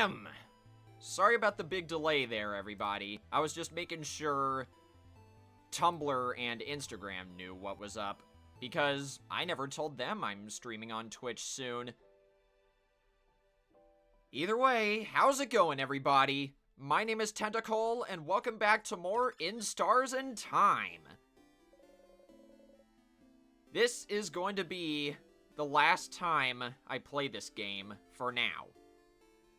Ahem. Sorry about the big delay there, everybody. I was just making sure Tumblr and Instagram knew what was up, because I never told them I'm streaming on Twitch soon. Either way, how's it going, everybody? My name is Tentacle, and welcome back to more In Stars and Time. This is going to be the last time I play this game for now.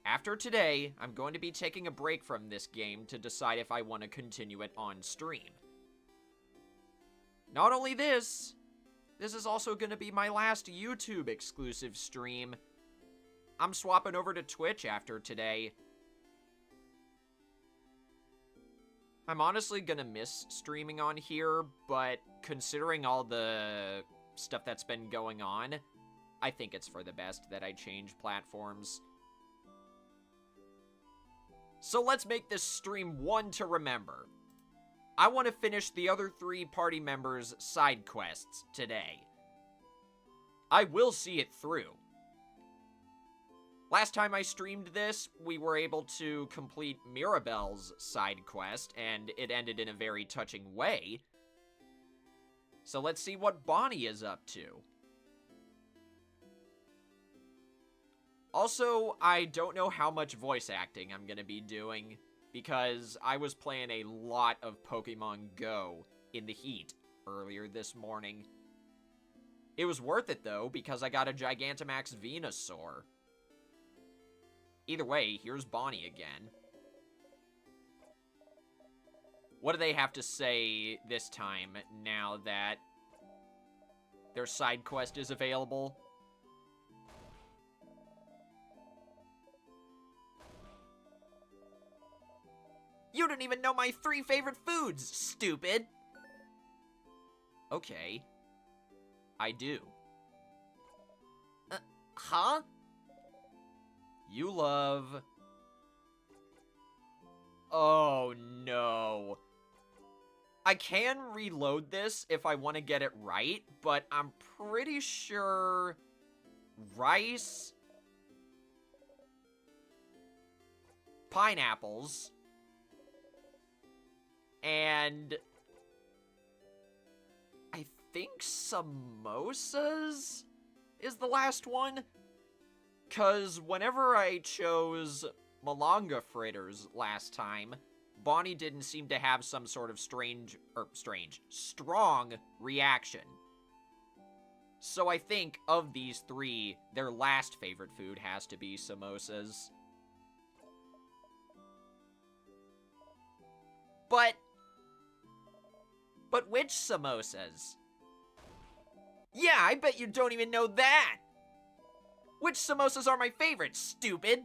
After today, I'm going to be taking a break from this game to decide if I want to continue it on stream. Not only this is also going to be my last YouTube exclusive stream. I'm swapping over to Twitch after today. I'm honestly gonna miss streaming on here, but considering all the stuff that's been going on, I think it's for the best that I change platforms. So let's make this stream one to remember. I want to finish the other 3 party members' side quests today. I will see it through. Last time I streamed this, we were able to complete Mirabelle's side quest, and it ended in a very touching way. So let's see what Bonnie is up to. Also, I don't know how much voice acting I'm gonna be doing, because I was playing a lot of Pokemon Go in the heat earlier this morning. It was worth it, though, because I got a Gigantamax Venusaur. Either way, here's Bonnie again. What do they have to say this time, now that their side quest is available? You don't even know my 3 favorite foods, stupid! Okay. I do. Huh? You love... Oh, no. I can reload this if I want to get it right, but I'm pretty sure... rice... pineapples... and... I think samosas is the last one? Because whenever I chose malanga fritters last time, Bonnie didn't seem to have some sort of strong reaction. So I think of these 3, their last favorite food has to be samosas. But which samosas? Yeah, I bet you don't even know that! Which samosas are my favorite, stupid?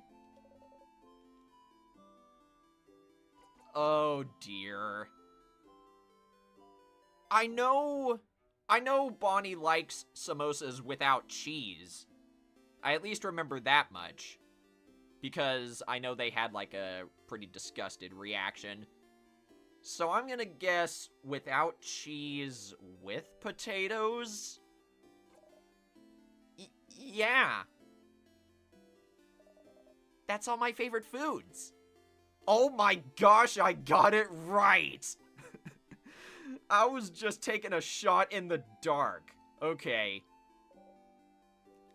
Oh dear. I know Bonnie likes samosas without cheese. I at least remember that much. Because I know they had like a pretty disgusted reaction. So I'm gonna guess without cheese with potatoes? Yeah. That's all my favorite foods. Oh my gosh, I got it right! I was just taking a shot in the dark. Okay.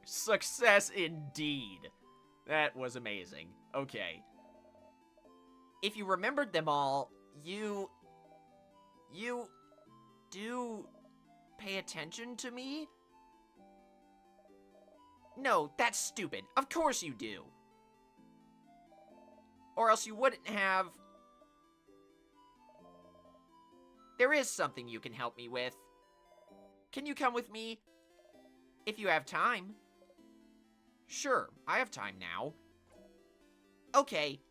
Success indeed. That was amazing. Okay. If you remembered them all, you do pay attention to me? No, that's stupid. Of course you do. Or else you wouldn't have... There is something you can help me with. Can you come with me? If you have time. Sure, I have time now. Okay,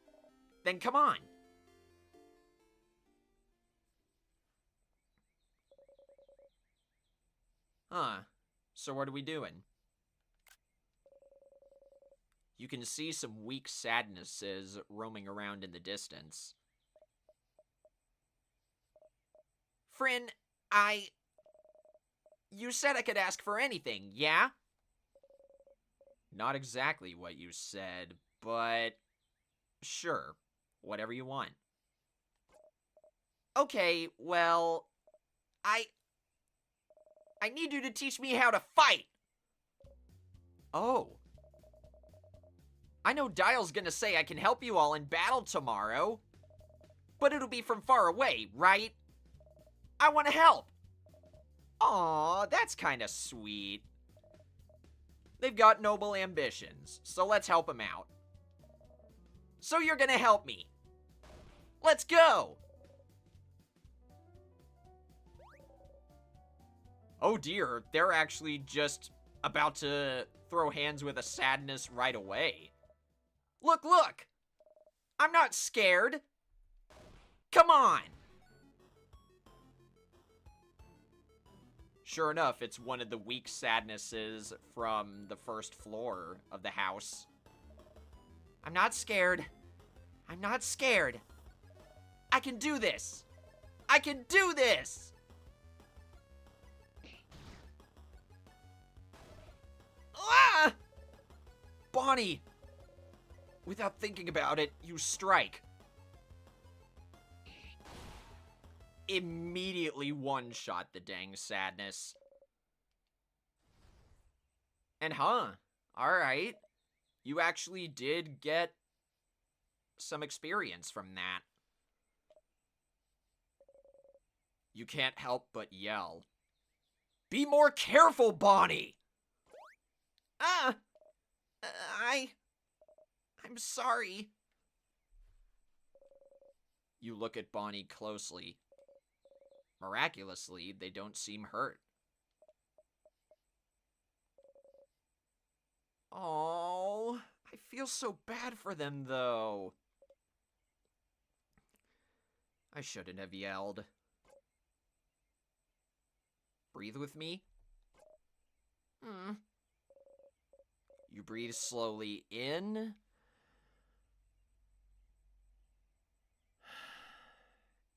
then come on. Huh, so what are we doing? You can see some weak sadnesses roaming around in the distance. Fryn, you said I could ask for anything, yeah? Not exactly what you said, but Sure, whatever you want. Okay, well, I need you to teach me how to fight! Oh. I know Dial's gonna say I can help you all in battle tomorrow, but it'll be from far away, right? I want to help! Aw, that's kinda sweet. They've got noble ambitions, so let's help them out. So you're gonna help me. Let's go! Oh dear, they're actually just about to throw hands with a sadness right away. Look, look! I'm not scared! Come on! Sure enough, it's one of the weak sadnesses from the first floor of the house. I'm not scared. I'm not scared. I can do this! I can do this! Ah! Bonnie! Without thinking about it, you strike. Immediately one-shot the dang sadness. And alright. You actually did get some experience from that. You can't help but yell. Be more careful, Bonnie! I'm sorry. You look at Bonnie closely. Miraculously, they don't seem hurt. Oh, I feel so bad for them, though. I shouldn't have yelled. Breathe with me. You breathe slowly in.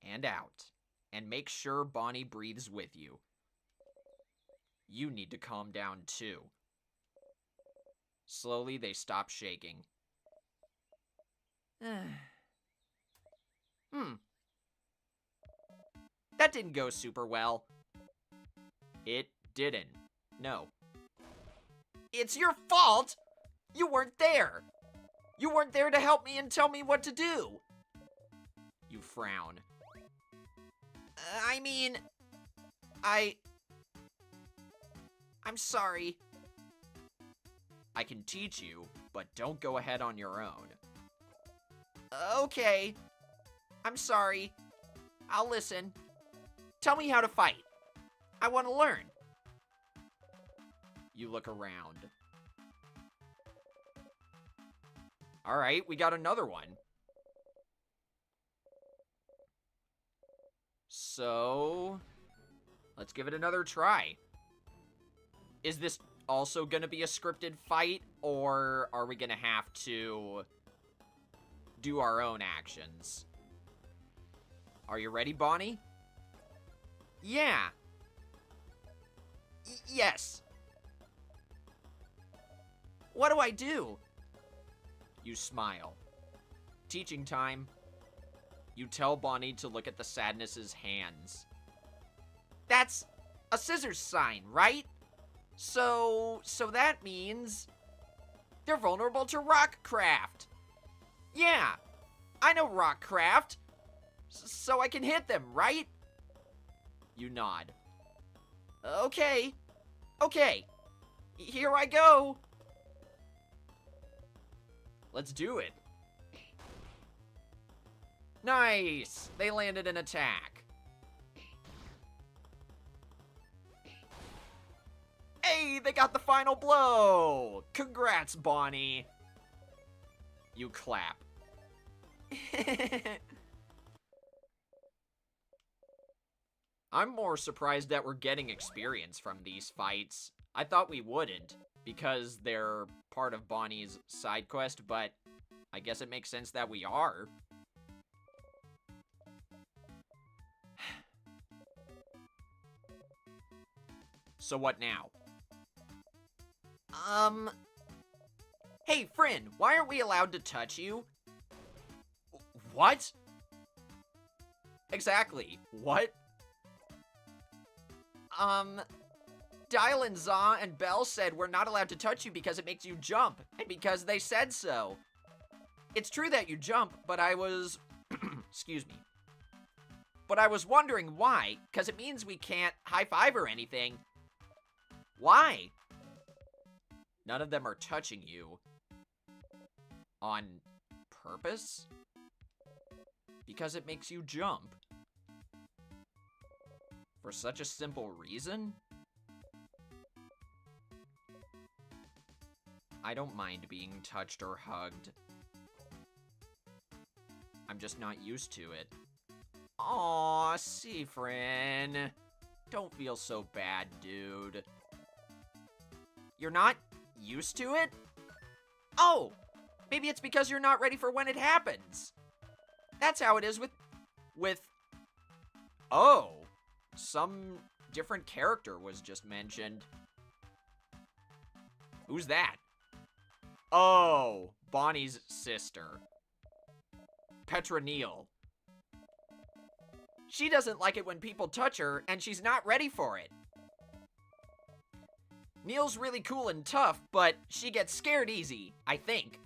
And out. And make sure Bonnie breathes with you. You need to calm down too. Slowly, they stop shaking. That didn't go super well. It didn't. No. It's your fault! You weren't there! You weren't there to help me and tell me what to do! You frown. I'm sorry. I can teach you, but don't go ahead on your own. Okay. I'm sorry. I'll listen. Tell me how to fight. I want to learn. You look around. Alright, we got another one. So, let's give it another try. Is this also gonna be a scripted fight, or are we gonna have to do our own actions? Are you ready, Bonnie? Yeah. Yes. What do I do? You smile. Teaching time. You tell Bonnie to look at the sadness's hands. That's a scissors sign, right? So that means they're vulnerable to rockcraft. Yeah, I know rockcraft. So I can hit them, right? You nod. Okay. Here I go. Let's do it. Nice! They landed an attack. Hey, they got the final blow! Congrats, Bonnie. You clap. I'm more surprised that we're getting experience from these fights. I thought we wouldn't, because they're part of Bonnie's side quest, but I guess it makes sense that we are. So what now? Hey, friend, why aren't we allowed to touch you? What? Exactly. What? Dylan, Za, and Belle said we're not allowed to touch you because it makes you jump, and because they said so. It's true that you jump, but I was... excuse me. But I was wondering why, because it means we can't high-five or anything. Why? None of them are touching you. On purpose? Because it makes you jump. For such a simple reason? I don't mind being touched or hugged. I'm just not used to it. Aw, Seafrin. Don't feel so bad, dude. You're not used to it? Oh! Maybe it's because you're not ready for when it happens. That's how it is with... Oh! Some different character was just mentioned. Who's that? Oh! Bonnie's sister. Petra Neal. She doesn't like it when people touch her, and she's not ready for it. Neal's really cool and tough, but she gets scared easy, I think.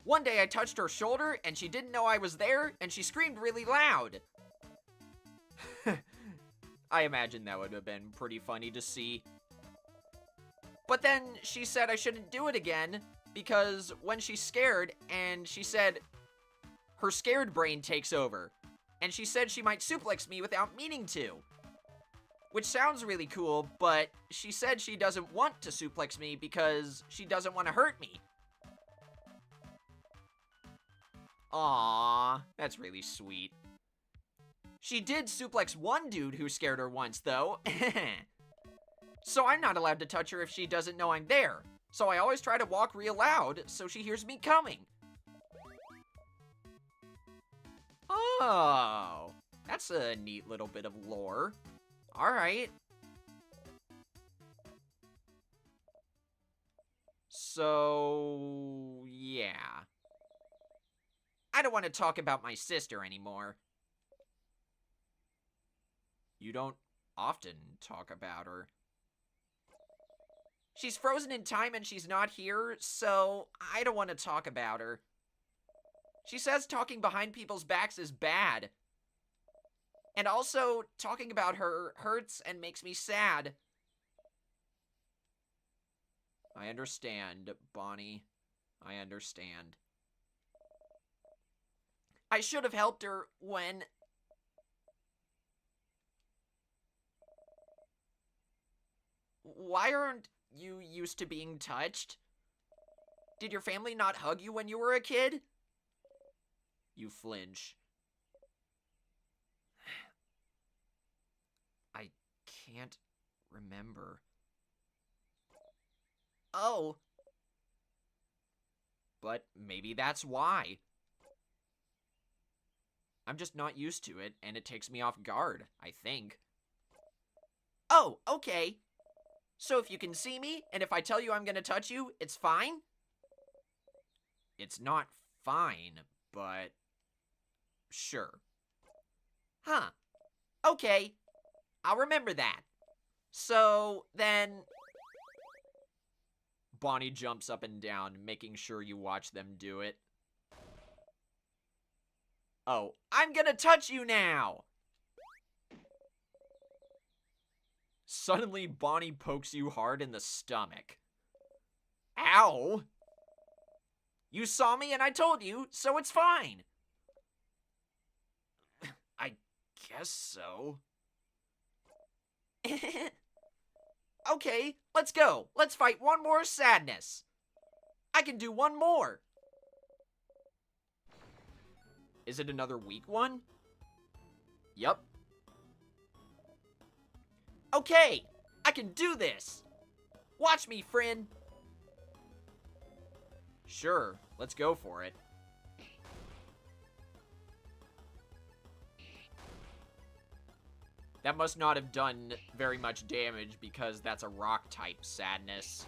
One day I touched her shoulder, and she didn't know I was there, and she screamed really loud. I imagine that would have been pretty funny to see. But then she said I shouldn't do it again, because when she's scared, and she said her scared brain takes over, and she said she might suplex me without meaning to. Which sounds really cool, but she said she doesn't want to suplex me because she doesn't want to hurt me. Aww, that's really sweet. She did suplex one dude who scared her once, though. So I'm not allowed to touch her if she doesn't know I'm there. So I always try to walk real loud so she hears me coming. Oh, that's a neat little bit of lore. Alright. So, yeah. I don't want to talk about my sister anymore. You don't often talk about her. She's frozen in time and she's not here, so I don't want to talk about her. She says talking behind people's backs is bad. And also, talking about her hurts and makes me sad. I understand, Bonnie. I understand. I should have helped her when... Why aren't you used to being touched? Did your family not hug you when you were a kid? You flinch. I can't remember. Oh. But maybe that's why. I'm just not used to it, and it takes me off guard, I think. Oh, okay. So if you can see me, and if I tell you I'm gonna touch you, it's fine? It's not fine, but... sure. Huh. Okay. I'll remember that. So, then... Bonnie jumps up and down, making sure you watch them do it. Oh, I'm gonna touch you now! Suddenly, Bonnie pokes you hard in the stomach. Ow! You saw me and I told you, so it's fine. I guess so. Okay, let's go. Let's fight one more sadness. I can do one more. Is it another weak one? Yup. Okay, I can do this. Watch me, friend. Sure, let's go for it. That must not have done very much damage because that's a rock-type sadness.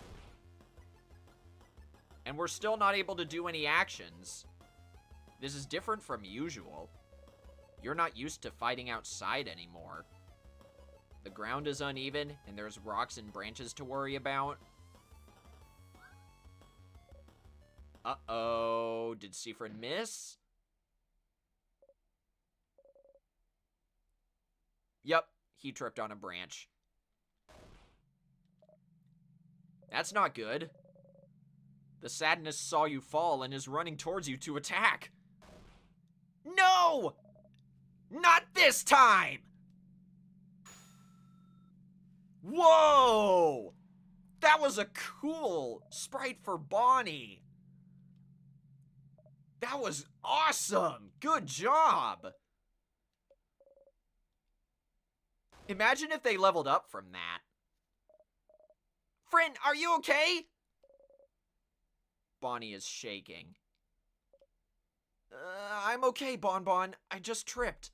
And we're still not able to do any actions. This is different from usual. You're not used to fighting outside anymore. The ground is uneven, and there's rocks and branches to worry about. Uh-oh, did Siegfried miss? Yep, he tripped on a branch. That's not good. The sadness saw you fall and is running towards you to attack. No! Not this time! Whoa! That was a cool sprite for Bonnie. That was awesome! Good job! Imagine if they leveled up from that. Friend, are you okay? Bonnie is shaking. I'm okay, Bonbon. I just tripped.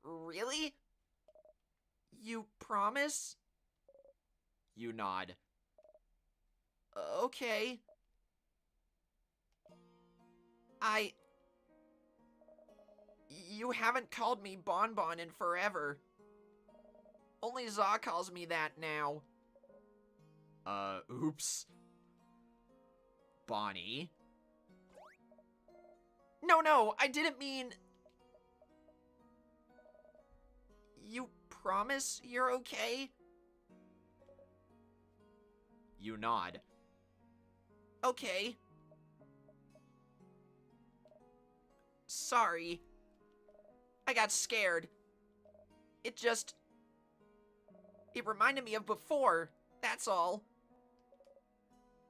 Really? You promise? You nod. Okay. You haven't called me Bonbon in forever. Only Za calls me that now. Oops. Bonnie? No, I didn't mean... You promise you're okay? You nod. Okay. Sorry. I got scared. It reminded me of before, that's all.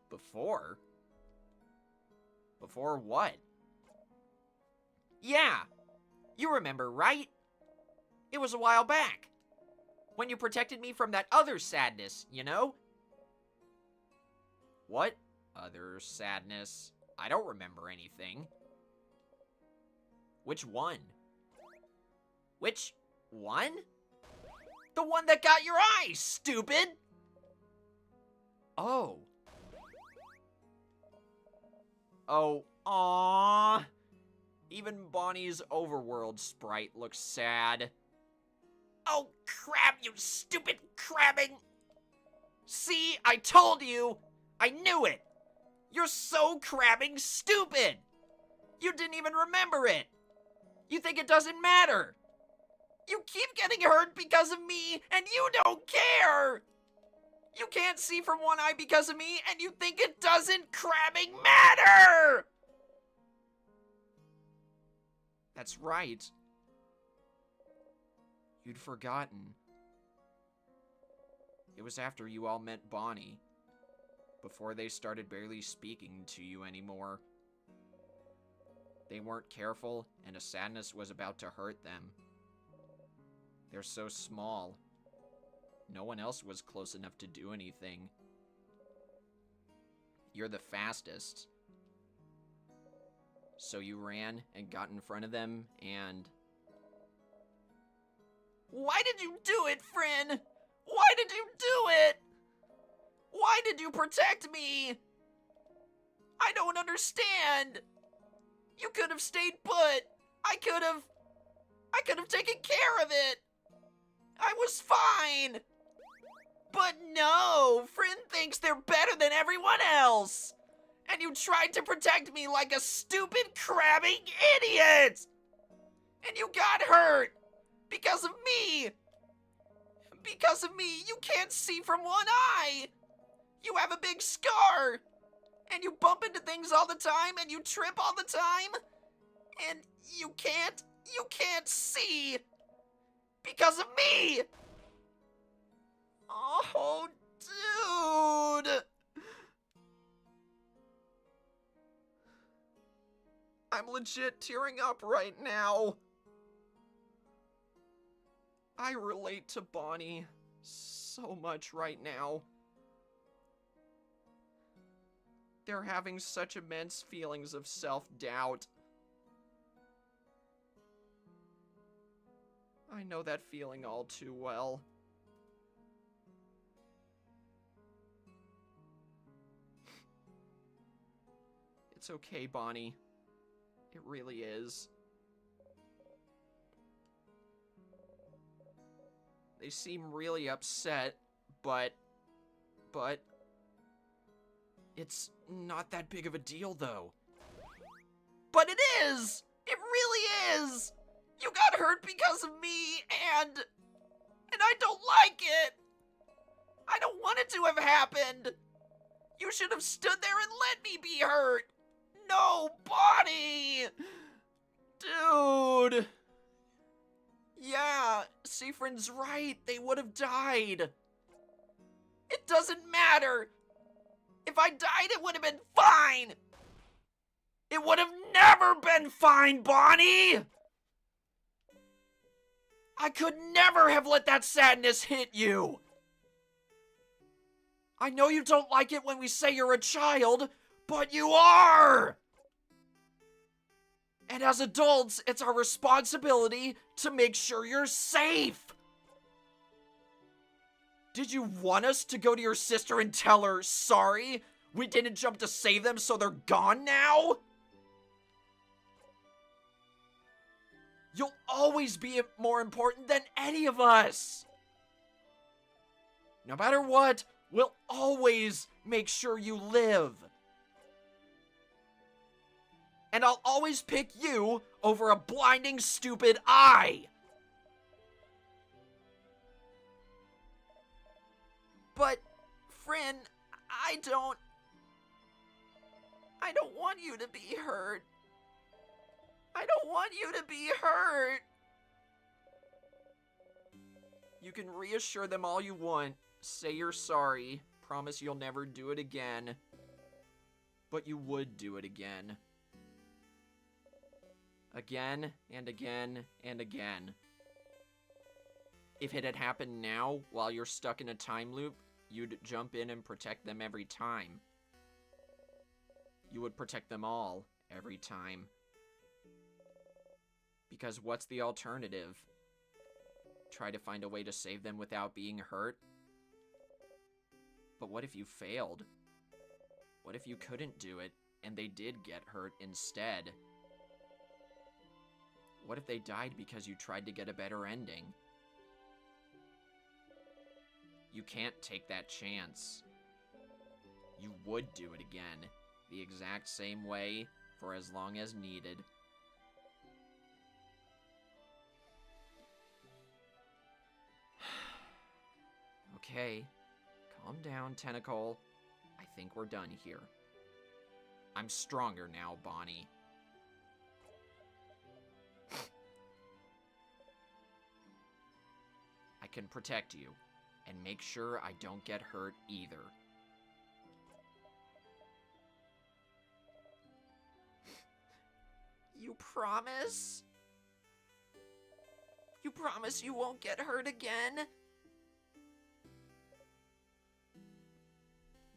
Before? Before what? Yeah, you remember, right? It was a while back. When you protected me from that other sadness, you know? What other sadness? I don't remember anything. Which one? Which one? The one that got your eye, stupid! Oh. Oh, aww. Even Bonnie's overworld sprite looks sad. Oh, crap, you stupid crabbing! See, I told you! I knew it! You're so crabbing stupid! You didn't even remember it! You think it doesn't matter! You keep getting hurt because of me, and you don't care! You can't see from one eye because of me, and you think it doesn't crabbing matter! That's right. You'd forgotten. It was after you all met Bonnie. Before they started barely speaking to you anymore. They weren't careful, and a sadness was about to hurt them. They're so small. No one else was close enough to do anything. You're the fastest. So you ran and got in front of them and... Why did you do it, Fryn? Why did you do it? Why did you protect me? I don't understand. You could have stayed put. I could have taken care of it. I was fine. But no, Fryn thinks they're better than everyone else. And you tried to protect me like a stupid, crabbing idiot! And you got hurt! Because of me! Because of me, you can't see from one eye! You have a big scar! And you bump into things all the time, and you trip all the time! And you can't see! Because of me! Oh, dude! I'm legit tearing up right now. I relate to Bonnie so much right now. They're having such immense feelings of self-doubt. I know that feeling all too well. It's okay, Bonnie. It really is. They seem really upset, but it's not that big of a deal, though. But it is! It really is! You got hurt because of me, and I don't like it! I don't want it to have happened! You should have stood there and let me be hurt! No, Bonnie! Dude! Yeah, Siffrin's right, they would have died. It doesn't matter! If I died, it would have been fine! It would have never been fine, Bonnie! I could never have let that sadness hit you! I know you don't like it when we say you're a child, but you are! And as adults, it's our responsibility to make sure you're safe! Did you want us to go to your sister and tell her, sorry, we didn't jump to save them so they're gone now? You'll always be more important than any of us! No matter what, we'll always make sure you live. And I'll always pick you over a blinding, stupid eye. But, Frin, I don't want you to be hurt. I don't want you to be hurt. You can reassure them all you want. Say you're sorry. Promise you'll never do it again. But you would do it again. Again, and again, and again. If it had happened now, while you're stuck in a time loop, you'd jump in and protect them every time. You would protect them all, every time. Because what's the alternative? Try to find a way to save them without being hurt? But what if you failed? What if you couldn't do it, and they did get hurt instead? What if they died because you tried to get a better ending? You can't take that chance. You would do it again, the exact same way, for as long as needed. Okay, calm down, Tentacle. I think we're done here. I'm stronger now, Bonnie. I can protect you, and make sure I don't get hurt either. You promise? You promise you won't get hurt again?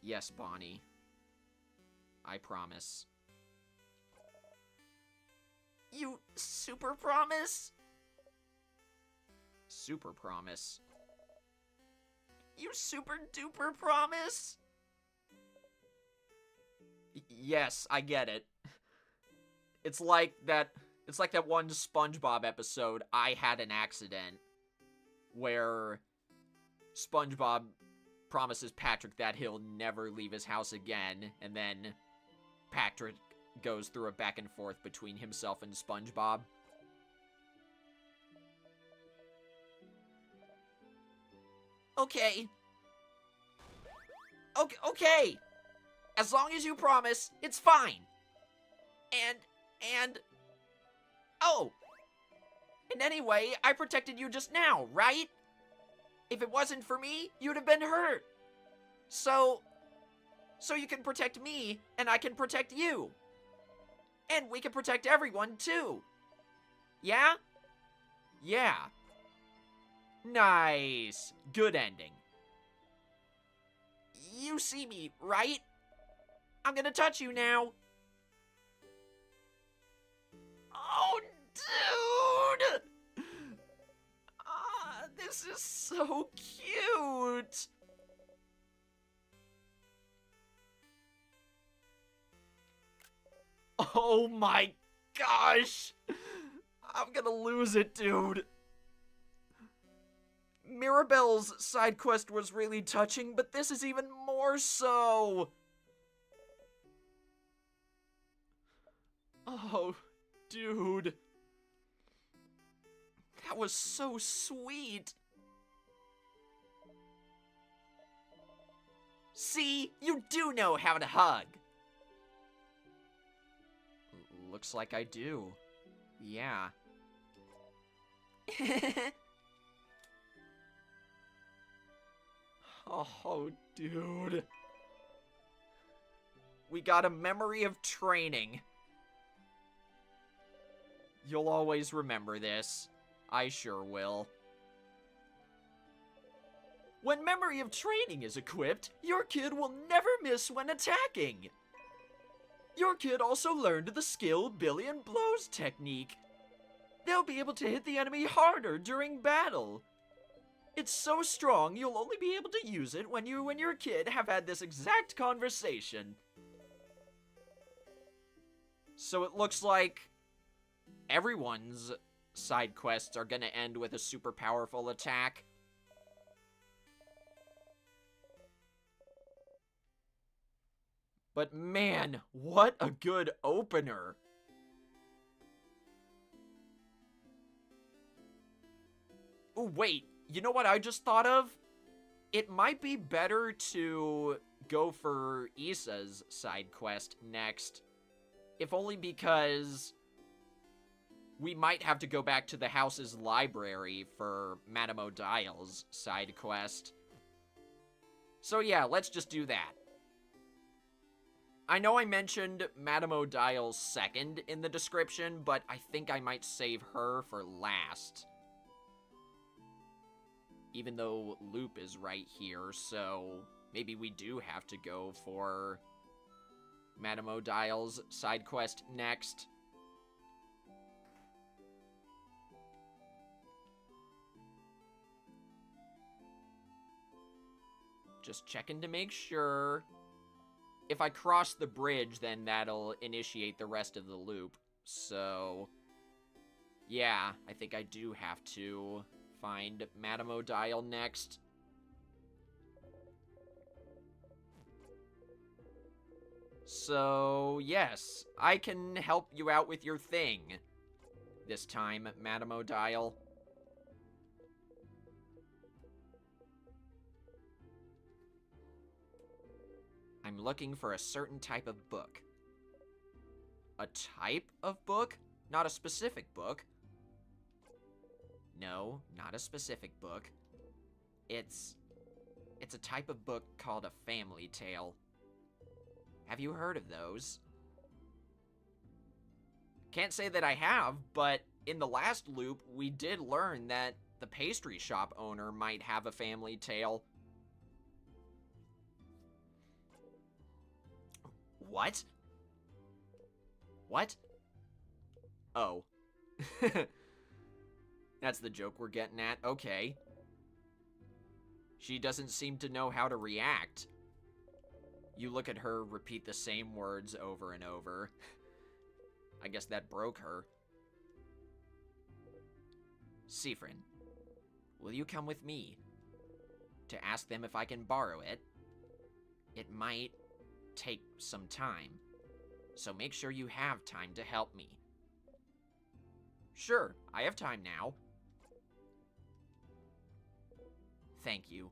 Yes, Bonnie. I promise. You super promise? Super promise. You super duper promise? Yes, I get it. It's like that one SpongeBob episode, I Had an Accident, where SpongeBob promises Patrick that he'll never leave his house again, and then Patrick goes through a back and forth between himself and SpongeBob. Okay. Okay. As long as you promise, it's fine. And... Oh! And anyway, I protected you just now, right? If it wasn't for me, you'd have been hurt. So you can protect me, and I can protect you. And we can protect everyone, too. Yeah? Yeah. Nice. Good ending. You see me, right? I'm gonna touch you now. Oh, dude! This is so cute. Oh my gosh! I'm gonna lose it, dude. Mirabelle's side quest was really touching, but this is even more so. Oh, dude. That was so sweet. See, you do know how to hug. Looks like I do. Yeah. Oh, dude. We got a memory of training. You'll always remember this. I sure will. When memory of training is equipped, your kid will never miss when attacking. Your kid also learned the skill billion blows technique. They'll be able to hit the enemy harder during battle. It's so strong, you'll only be able to use it when you and your kid have had this exact conversation. So it looks like everyone's side quests are gonna end with a super powerful attack. But man, what a good opener. Oh, wait. You know what I just thought of? It might be better to go for Issa's side quest next. If only because we might have to go back to the house's library for Madame Odile's side quest. So yeah, let's just do that. I know I mentioned Madame Odile second in the description, but I think I might save her for last. Even though Loop is right here, so maybe we do have to go for Madame Odile's side quest next. Just checking to make sure. If I cross the bridge, then that'll initiate the rest of the loop. So, yeah, I think I do have to find Madame Odile next. So, yes, I can help you out with your thing. This time, Madame Odile. I'm looking for a certain type of book. A type of book? Not a specific book. No, not a specific book. It's a type of book called a family tale. Have you heard of those? Can't say that I have, but in the last loop, we did learn that the pastry shop owner might have a family tale. What? What? Oh. That's the joke we're getting at. Okay. She doesn't seem to know how to react. You look at her repeat the same words over and over. I guess that broke her. Siffrin, will you come with me to ask them if I can borrow it? It might take some time, so make sure you have time to help me. Sure, I have time now. Thank you.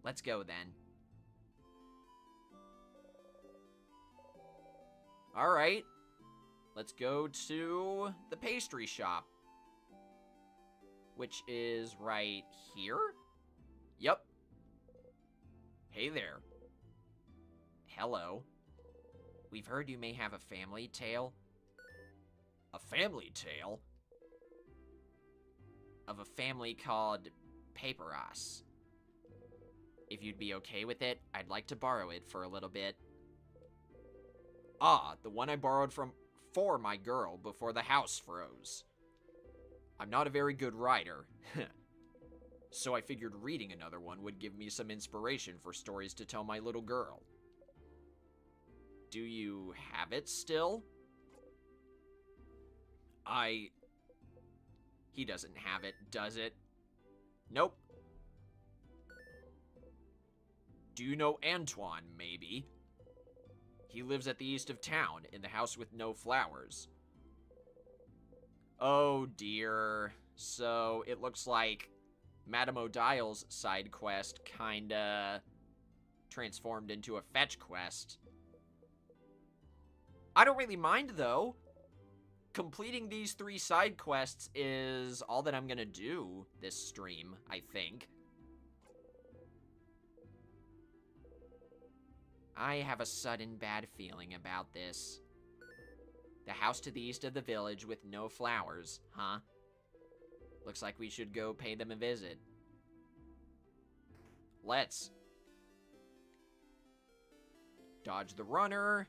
Let's go then. Alright, let's go to the pastry shop, which is right here? Yep. Hey there. Hello. We've heard you may have a family tale. A family tale? Of a family called Paperas. If you'd be okay with it, I'd like to borrow it for a little bit. Ah, the one I borrowed for my girl before the house froze. I'm not a very good writer, so I figured reading another one would give me some inspiration for stories to tell my little girl. Do you have it still? He doesn't have it, does it? Nope. Do you know Antoine, maybe? He lives at the east of town, in the house with no flowers. Oh dear. So, it looks like Madame Odile's side quest kinda transformed into a fetch quest. I don't really mind, though. Completing these 3 side quests is all that I'm gonna do this stream, I think. I have a sudden bad feeling about this. The house to the east of the village with no flowers, huh? Looks like we should go pay them a visit. Let's. Dodge the runner.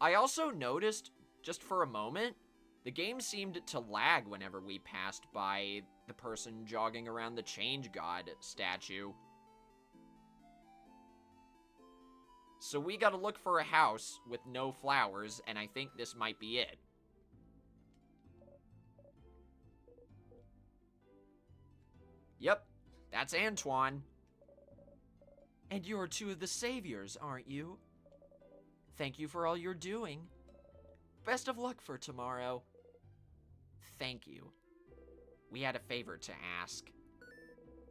I also noticed, just for a moment, the game seemed to lag whenever we passed by the person jogging around the Change God statue. So we gotta look for a house with no flowers, and I think this might be it. Yep, that's Antoine. And you're 2 of the saviors, aren't you? Thank you for all you're doing. Best of luck for tomorrow. Thank you. We had a favor to ask.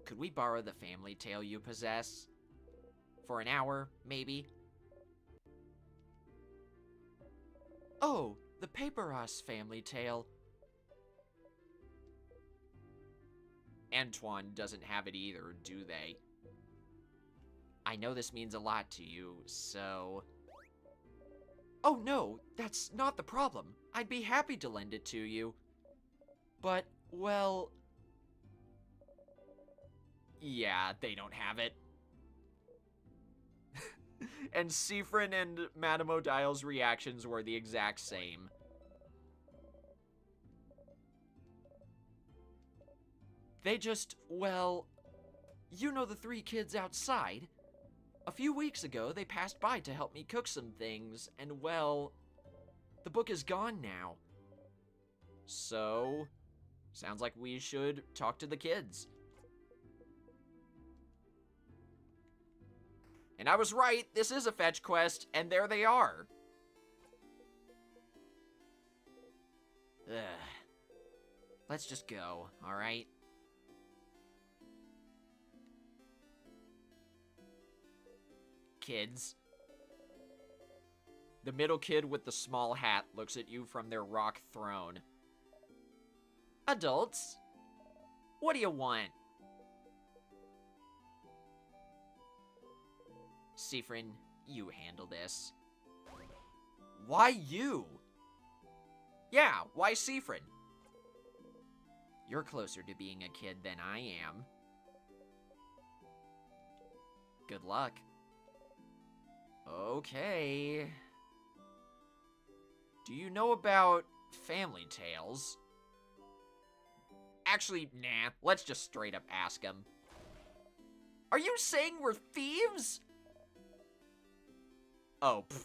Could we borrow the family tale you possess? For an hour, maybe? Oh, the Paperos family tale. Antoine doesn't have it either, do they? I know this means a lot to you, so... Oh no, that's not the problem. I'd be happy to lend it to you. But, well... Yeah, they don't have it. And Siffrin and Madame Odile's reactions were the exact same. They just, well... You know the 3 kids outside? A few weeks ago, they passed by to help me cook some things, and well... The book is gone now. So... Sounds like we should talk to the kids. And I was right, this is a fetch quest, and there they are. Ugh. Let's just go, alright? Kids. The middle kid with the small hat looks at you from their rock throne. Adults, what do you want? Siffrin, you handle this. Why you? Yeah, why Siffrin? You're closer to being a kid than I am. Good luck. Okay. Do you know about family tales? Actually, nah, let's just straight up ask him. Are you saying we're thieves? Oh, pff.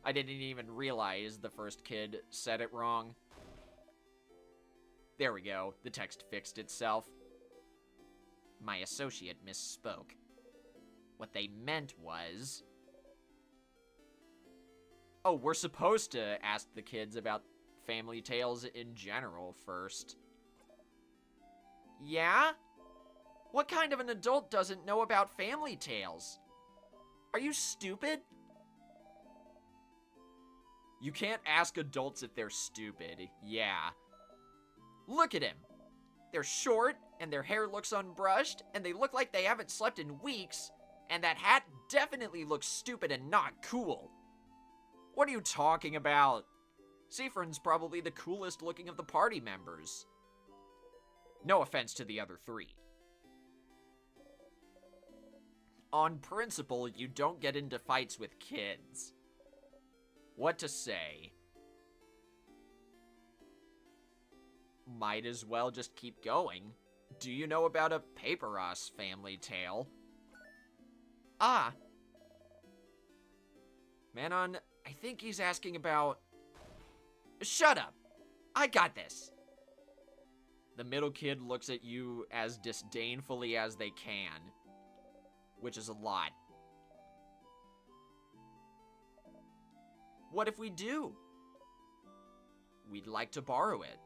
I didn't even realize the first kid said it wrong. There we go, the text fixed itself. My associate misspoke. What they meant was... Oh, we're supposed to ask the kids about family tales in general first. Yeah? What kind of an adult doesn't know about family tales? Are you stupid? You can't ask adults if they're stupid, yeah. Look at him. They're short, and their hair looks unbrushed, and they look like they haven't slept in weeks, and that hat definitely looks stupid and not cool. What are you talking about? Siffrin's probably the coolest looking of the party members. No offense to the other 3. On principle, you don't get into fights with kids. What to say? Might as well just keep going. Do you know about a Paperos family tale? Ah. Manon, I think he's asking about... Shut up. I got this. The middle kid looks at you as disdainfully as they can, which is a lot. What if we do? We'd like to borrow it.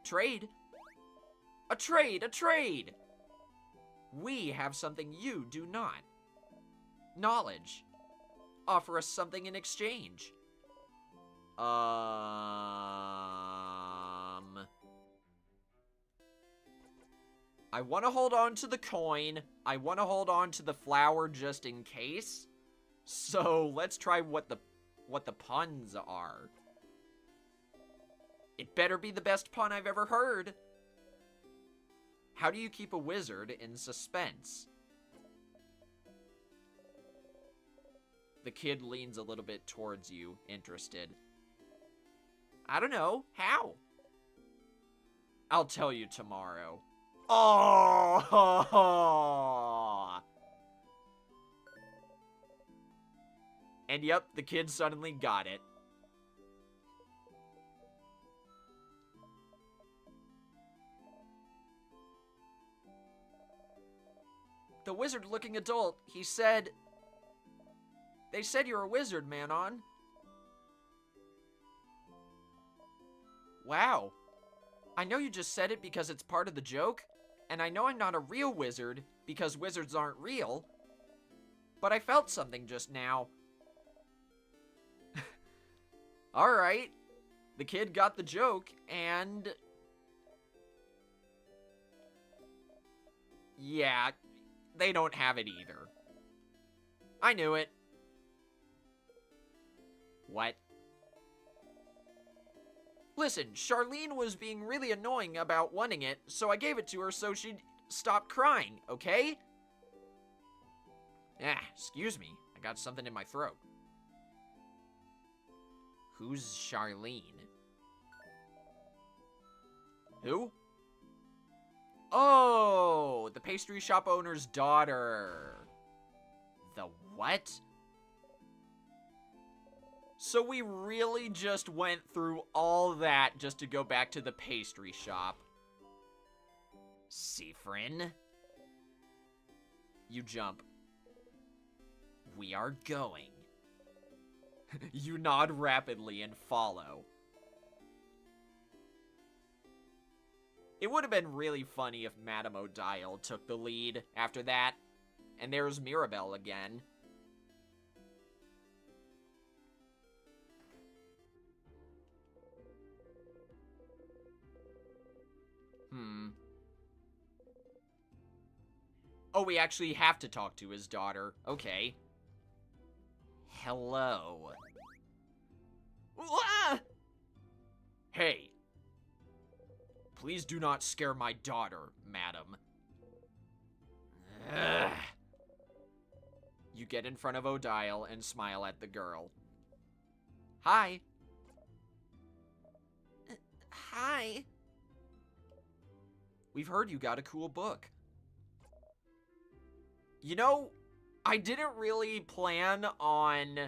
Trade? A trade, a trade! We have something you do not. Knowledge. Offer us something in exchange. I want to hold on to the coin. I want to hold on to the flower just in case. So let's try what the puns are. It better be the best pun I've ever heard. How do you keep a wizard in suspense? The kid leans a little bit towards you, interested. I don't know. How? I'll tell you tomorrow. Oh! And yep, the kid suddenly got it. The wizard-looking adult, he said... They said you're a wizard, Manon. Wow. I know you just said it because it's part of the joke, and I know I'm not a real wizard because wizards aren't real, but I felt something just now. Alright. The kid got the joke, and... yeah, they don't have it either. I knew it. What? Listen, Charlene was being really annoying about wanting it, so I gave it to her so she'd stop crying, okay? Excuse me. I got something in my throat. Who's Charlene? Who? Oh, the pastry shop owner's daughter. The what? So we really just went through all that just to go back to the pastry shop. Siffrin? You jump. We are going. You nod rapidly and follow. It would have been really funny if Madame Odile took the lead after that. And there's Mirabelle again. Oh, we actually have to talk to his daughter. Okay. Hello. Ah! Hey. Please do not scare my daughter, madam. Ugh. You get in front of Odile and smile at the girl. Hi. Hi. We've heard you got a cool book. You know, I didn't really plan on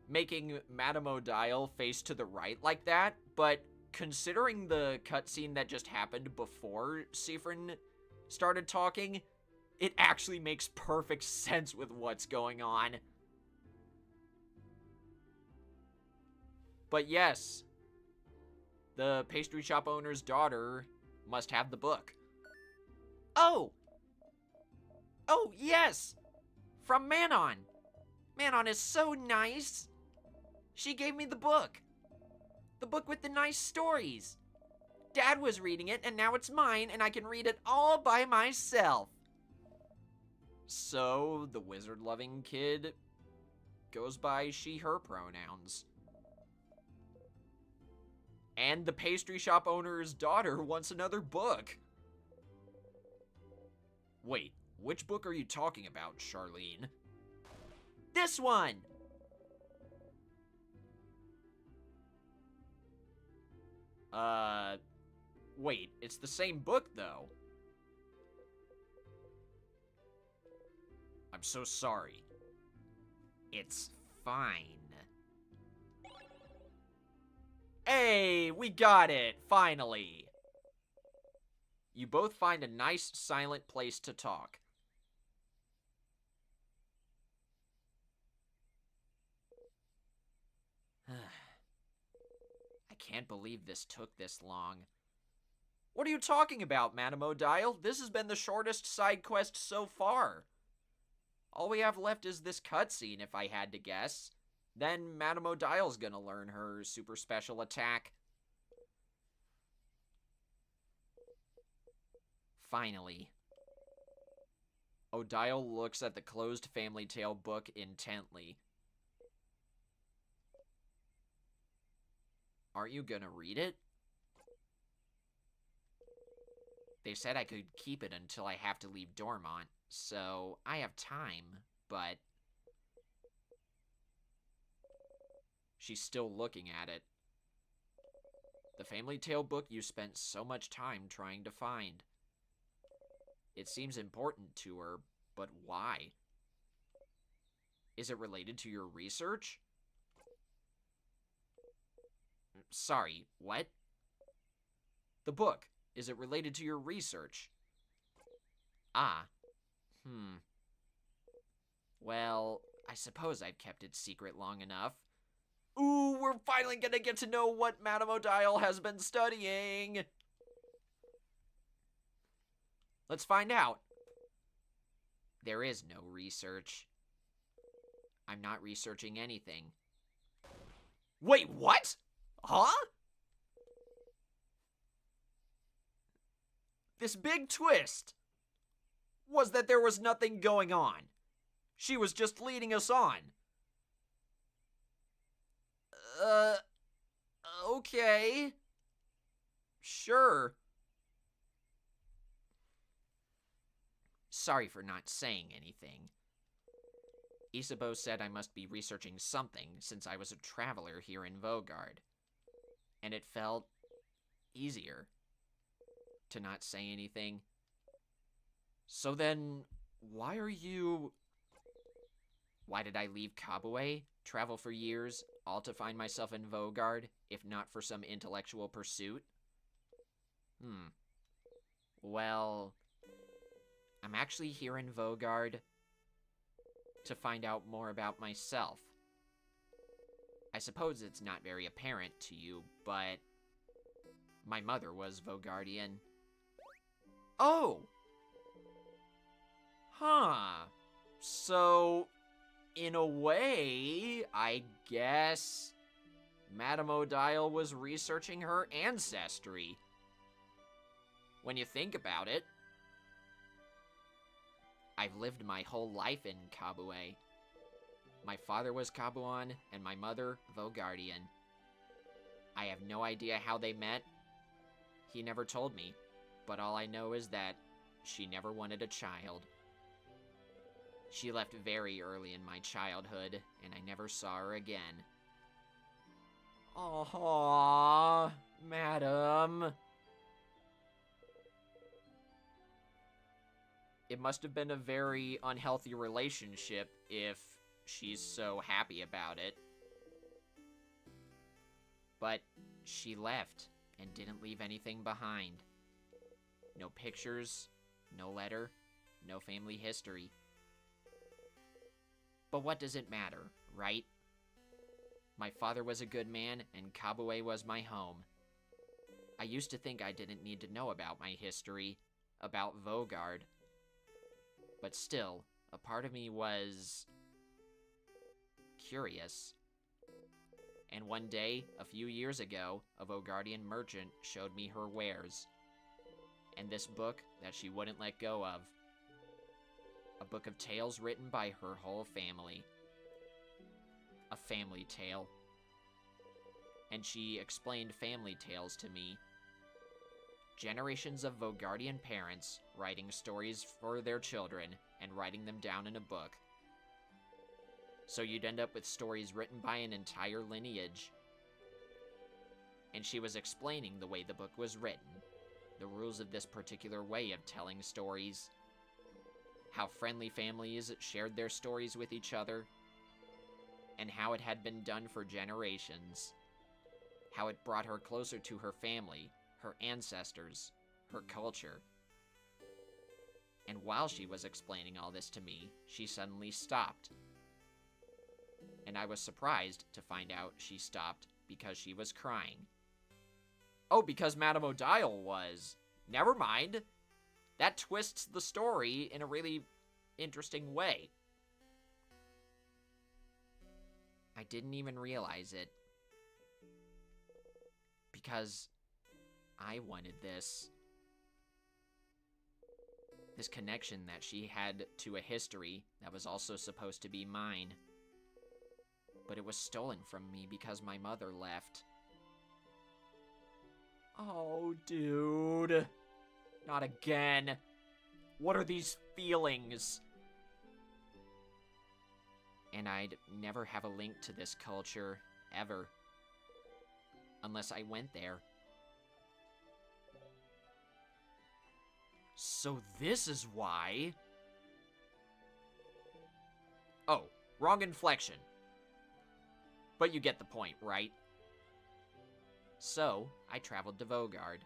making Madame Odile face to the right like that, but considering the cutscene that just happened before Siffrin started talking, it actually makes perfect sense with what's going on. But yes, the pastry shop owner's daughter must have the book. Oh! Oh, yes! From Manon. Manon is so nice. She gave me the book. The book with the nice stories. Dad was reading it, and now it's mine, and I can read it all by myself. So, the wizard-loving kid goes by she/her pronouns. And the pastry shop owner's daughter wants another book. Wait, which book are you talking about, Charlene? This one! Wait, it's the same book, though. I'm so sorry. It's fine. Hey, we got it, finally. You both find a nice, silent place to talk. I can't believe this took this long. What are you talking about, Madame Odile? This has been the shortest side quest so far. All we have left is this cutscene, if I had to guess. Then Madame Odile's gonna learn her super special attack. Finally. Odile looks at the closed family tale book intently. Aren't you gonna read it? They said I could keep it until I have to leave Dormont, so I have time, but... She's still looking at it. The family tale book you spent so much time trying to find. It seems important to her, but why? Is it related to your research? Sorry, what? The book. Is it related to your research? Ah. Well, I suppose I've kept it secret long enough. Ooh, we're finally gonna get to know what Madame Odile has been studying. Let's find out. There is no research. I'm not researching anything. Wait, what? Huh? This big twist was that there was nothing going on. She was just leading us on. Okay. Sure. Sorry for not saying anything. Isabeau said I must be researching something since I was a traveler here in Vogard. And it felt easier to not say anything. So then, why are you... Why did I leave Kabue, travel for years, all to find myself in Vogard, if not for some intellectual pursuit? Well, I'm actually here in Vogard to find out more about myself. I suppose it's not very apparent to you, but my mother was Vogardian. Oh! Huh. So, in a way, I guess Madame Odile was researching her ancestry. When you think about it. I've lived my whole life in Kabue. My father was Kabuan, and my mother, Vogardian. I have no idea how they met. He never told me, but all I know is that she never wanted a child. She left very early in my childhood, and I never saw her again. Aww, madam. It must have been a very unhealthy relationship if she's so happy about it. But she left and didn't leave anything behind. No pictures, no letter, no family history. But what does it matter, right? My father was a good man, and Kabue was my home. I used to think I didn't need to know about my history, about Vogard. But still, a part of me was curious. And one day, a few years ago, a Vogardian merchant showed me her wares. And this book that she wouldn't let go of. A book of tales written by her whole family. A family tale. And she explained family tales to me. Generations of Vogardian parents writing stories for their children and writing them down in a book. So you'd end up with stories written by an entire lineage. And she was explaining the way the book was written, the rules of this particular way of telling stories, how friendly families shared their stories with each other, and how it had been done for generations. how it brought her closer to her family, her ancestors, her culture. And while she was explaining all this to me, she suddenly stopped. And I was surprised to find out she stopped because she was crying. Oh, because Madame Odile was. Never mind. That twists the story in a really interesting way. I didn't even realize it. Because I wanted this. This connection that she had to a history that was also supposed to be mine. But it was stolen from me because my mother left. Oh, dude. Not again. What are these feelings? And I'd never have a link to this culture, ever. Unless I went there. So this is why... Oh, wrong inflection. But you get the point, right? So, I traveled to Vogard.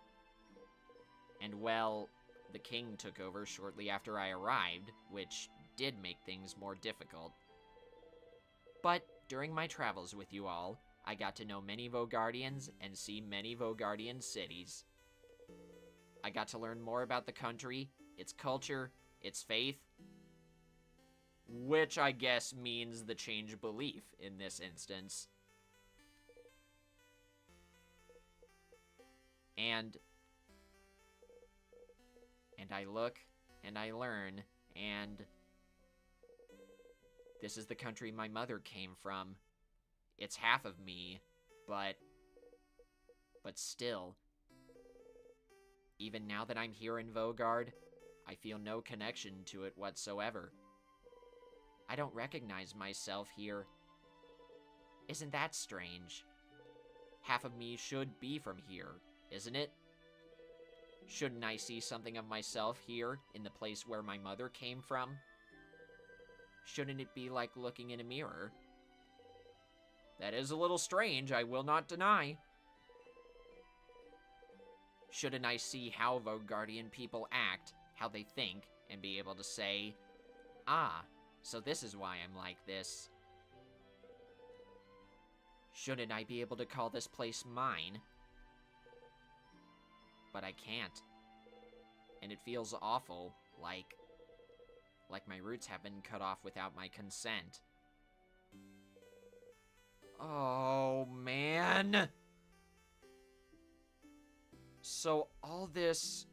And well, the king took over shortly after I arrived, which did make things more difficult. But during my travels with you all, I got to know many Vogardians and see many Vogardian cities. I got to learn more about the country, its culture, its faith, which I guess means the change belief in this instance. And I look, and I learn, and this is the country my mother came from. It's half of me, but still. Even now that I'm here in Vogard, I feel no connection to it whatsoever. I don't recognize myself here. Isn't that strange? Half of me should be from here, isn't it? Shouldn't I see something of myself here in the place where my mother came from? Shouldn't it be like looking in a mirror? That is a little strange, I will not deny. Shouldn't I see how Vogardian people act, how they think, and be able to say, ah, so this is why I'm like this. Shouldn't I be able to call this place mine? But I can't. And it feels awful, like my roots have been cut off without my consent. Oh, man. So all this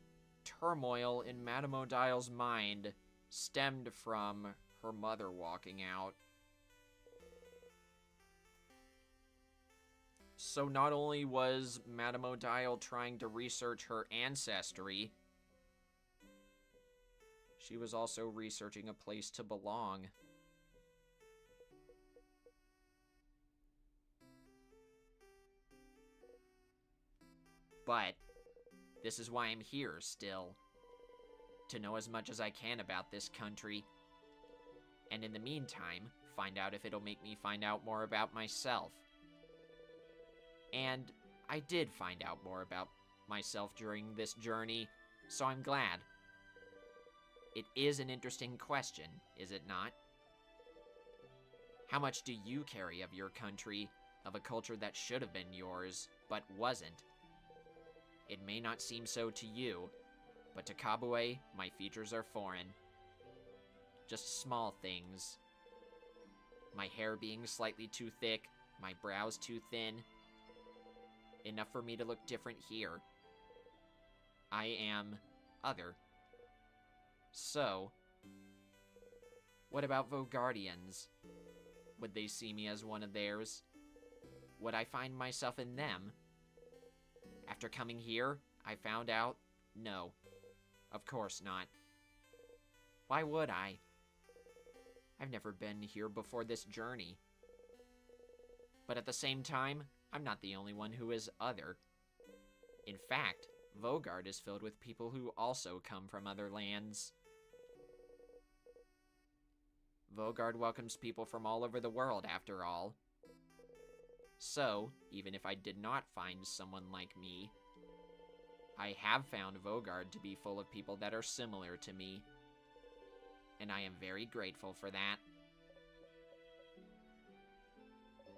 turmoil in Madame Odile's mind stemmed from her mother walking out. So not only was Madame Odile trying to research her ancestry, she was also researching a place to belong. But this is why I'm here still. To know as much as I can about this country. And in the meantime, find out if it'll make me find out more about myself. And I did find out more about myself during this journey, so I'm glad. It is an interesting question, is it not? How much do you carry of your country, of a culture that should have been yours, but wasn't? It may not seem so to you, but to Kabue, my features are foreign. Just small things. My hair being slightly too thick, my brows too thin. Enough for me to look different here. I am other. So, what about Vogardians? Would they see me as one of theirs? Would I find myself in them? After coming here, I found out, no. Of course not. Why would I? I've never been here before this journey. But at the same time, I'm not the only one who is other. In fact, Vogard is filled with people who also come from other lands. Vogard welcomes people from all over the world, after all. So, even if I did not find someone like me, I have found Vogard to be full of people that are similar to me, and I am very grateful for that.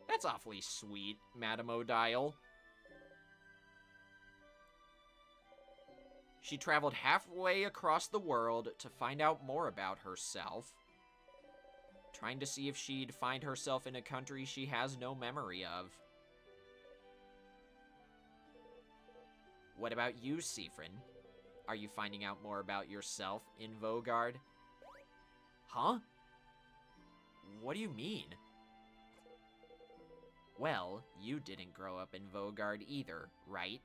That's awfully sweet, Madame Odile. She traveled halfway across the world to find out more about herself, trying to see if she'd find herself in a country she has no memory of. What about you, Siffrin? Are you finding out more about yourself in Vogard? Huh? What do you mean? Well, you didn't grow up in Vogard either, right?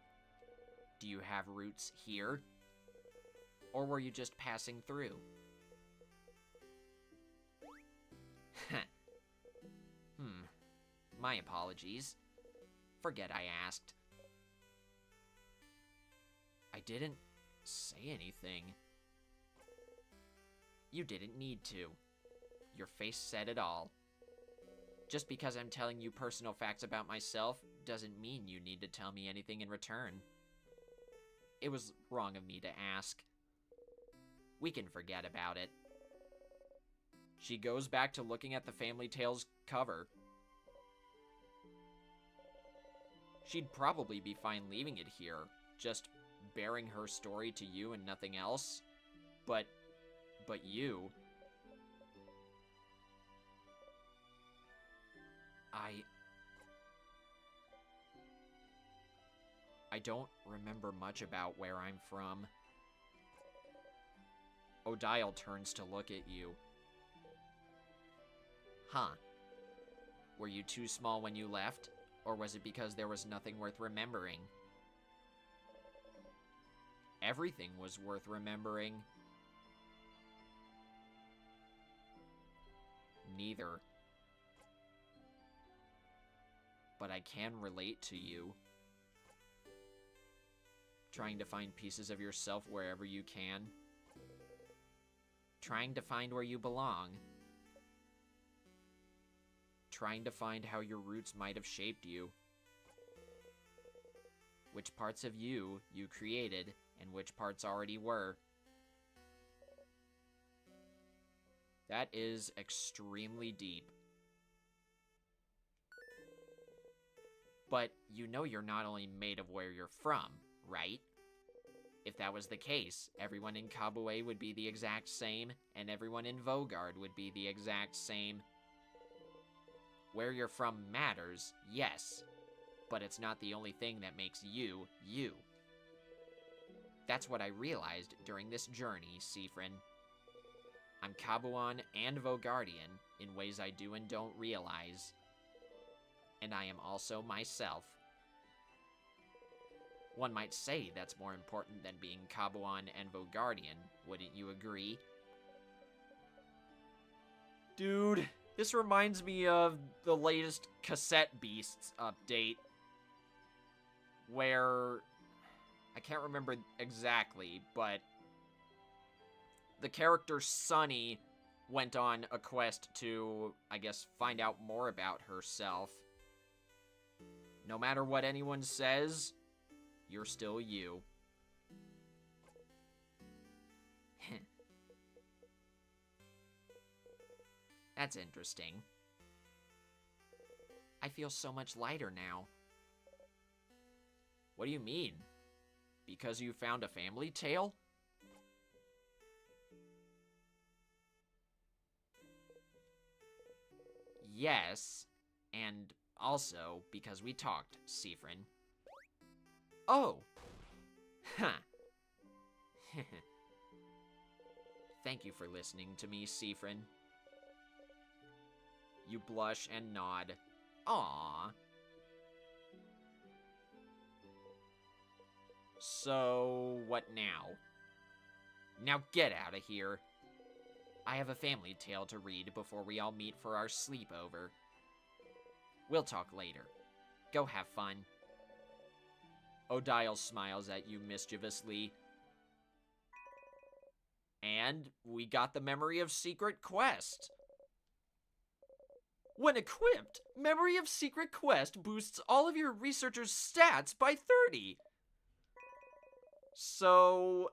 Do you have roots here? Or were you just passing through? My apologies. Forget I asked. I didn't say anything. You didn't need to. Your face said it all. Just because I'm telling you personal facts about myself doesn't mean you need to tell me anything in return. It was wrong of me to ask. We can forget about it. She goes back to looking at the Family Tales cover. She'd probably be fine leaving it here, just bearing her story to you and nothing else. But you... I don't remember much about where I'm from. Odile turns to look at you. Huh. Were you too small when you left? Or was it because there was nothing worth remembering? Everything was worth remembering. Neither. But I can relate to you. Trying to find pieces of yourself wherever you can. Trying to find where you belong. Trying to find how your roots might have shaped you. Which parts of you created, and which parts already were. That is extremely deep. But you know you're not only made of where you're from, right? If that was the case, everyone in Kabue would be the exact same, and everyone in Vogard would be the exact same. Where you're from matters, yes, but it's not the only thing that makes you, you. That's what I realized during this journey, Siffrin. I'm Kabuan and Vogardian in ways I do and don't realize. And I am also myself. One might say that's more important than being Kabuan and Vogardian, wouldn't you agree? Dude, this reminds me of the latest Cassette Beasts update, where, I can't remember exactly, but the character Sunny went on a quest to, I guess, find out more about herself. No matter what anyone says, you're still you. That's interesting. I feel so much lighter now. What do you mean? Because you found a family tale? Yes, and also because we talked, Siffrin. Oh! Huh. Thank you for listening to me, Siffrin. You blush and nod. Aww. So, what now? Now get out of here. I have a family tale to read before we all meet for our sleepover. We'll talk later. Go have fun. Odile smiles at you mischievously. And we got the memory of Secret Quest. When equipped, Memory of Secret Quest boosts all of your researcher's stats by 30. So,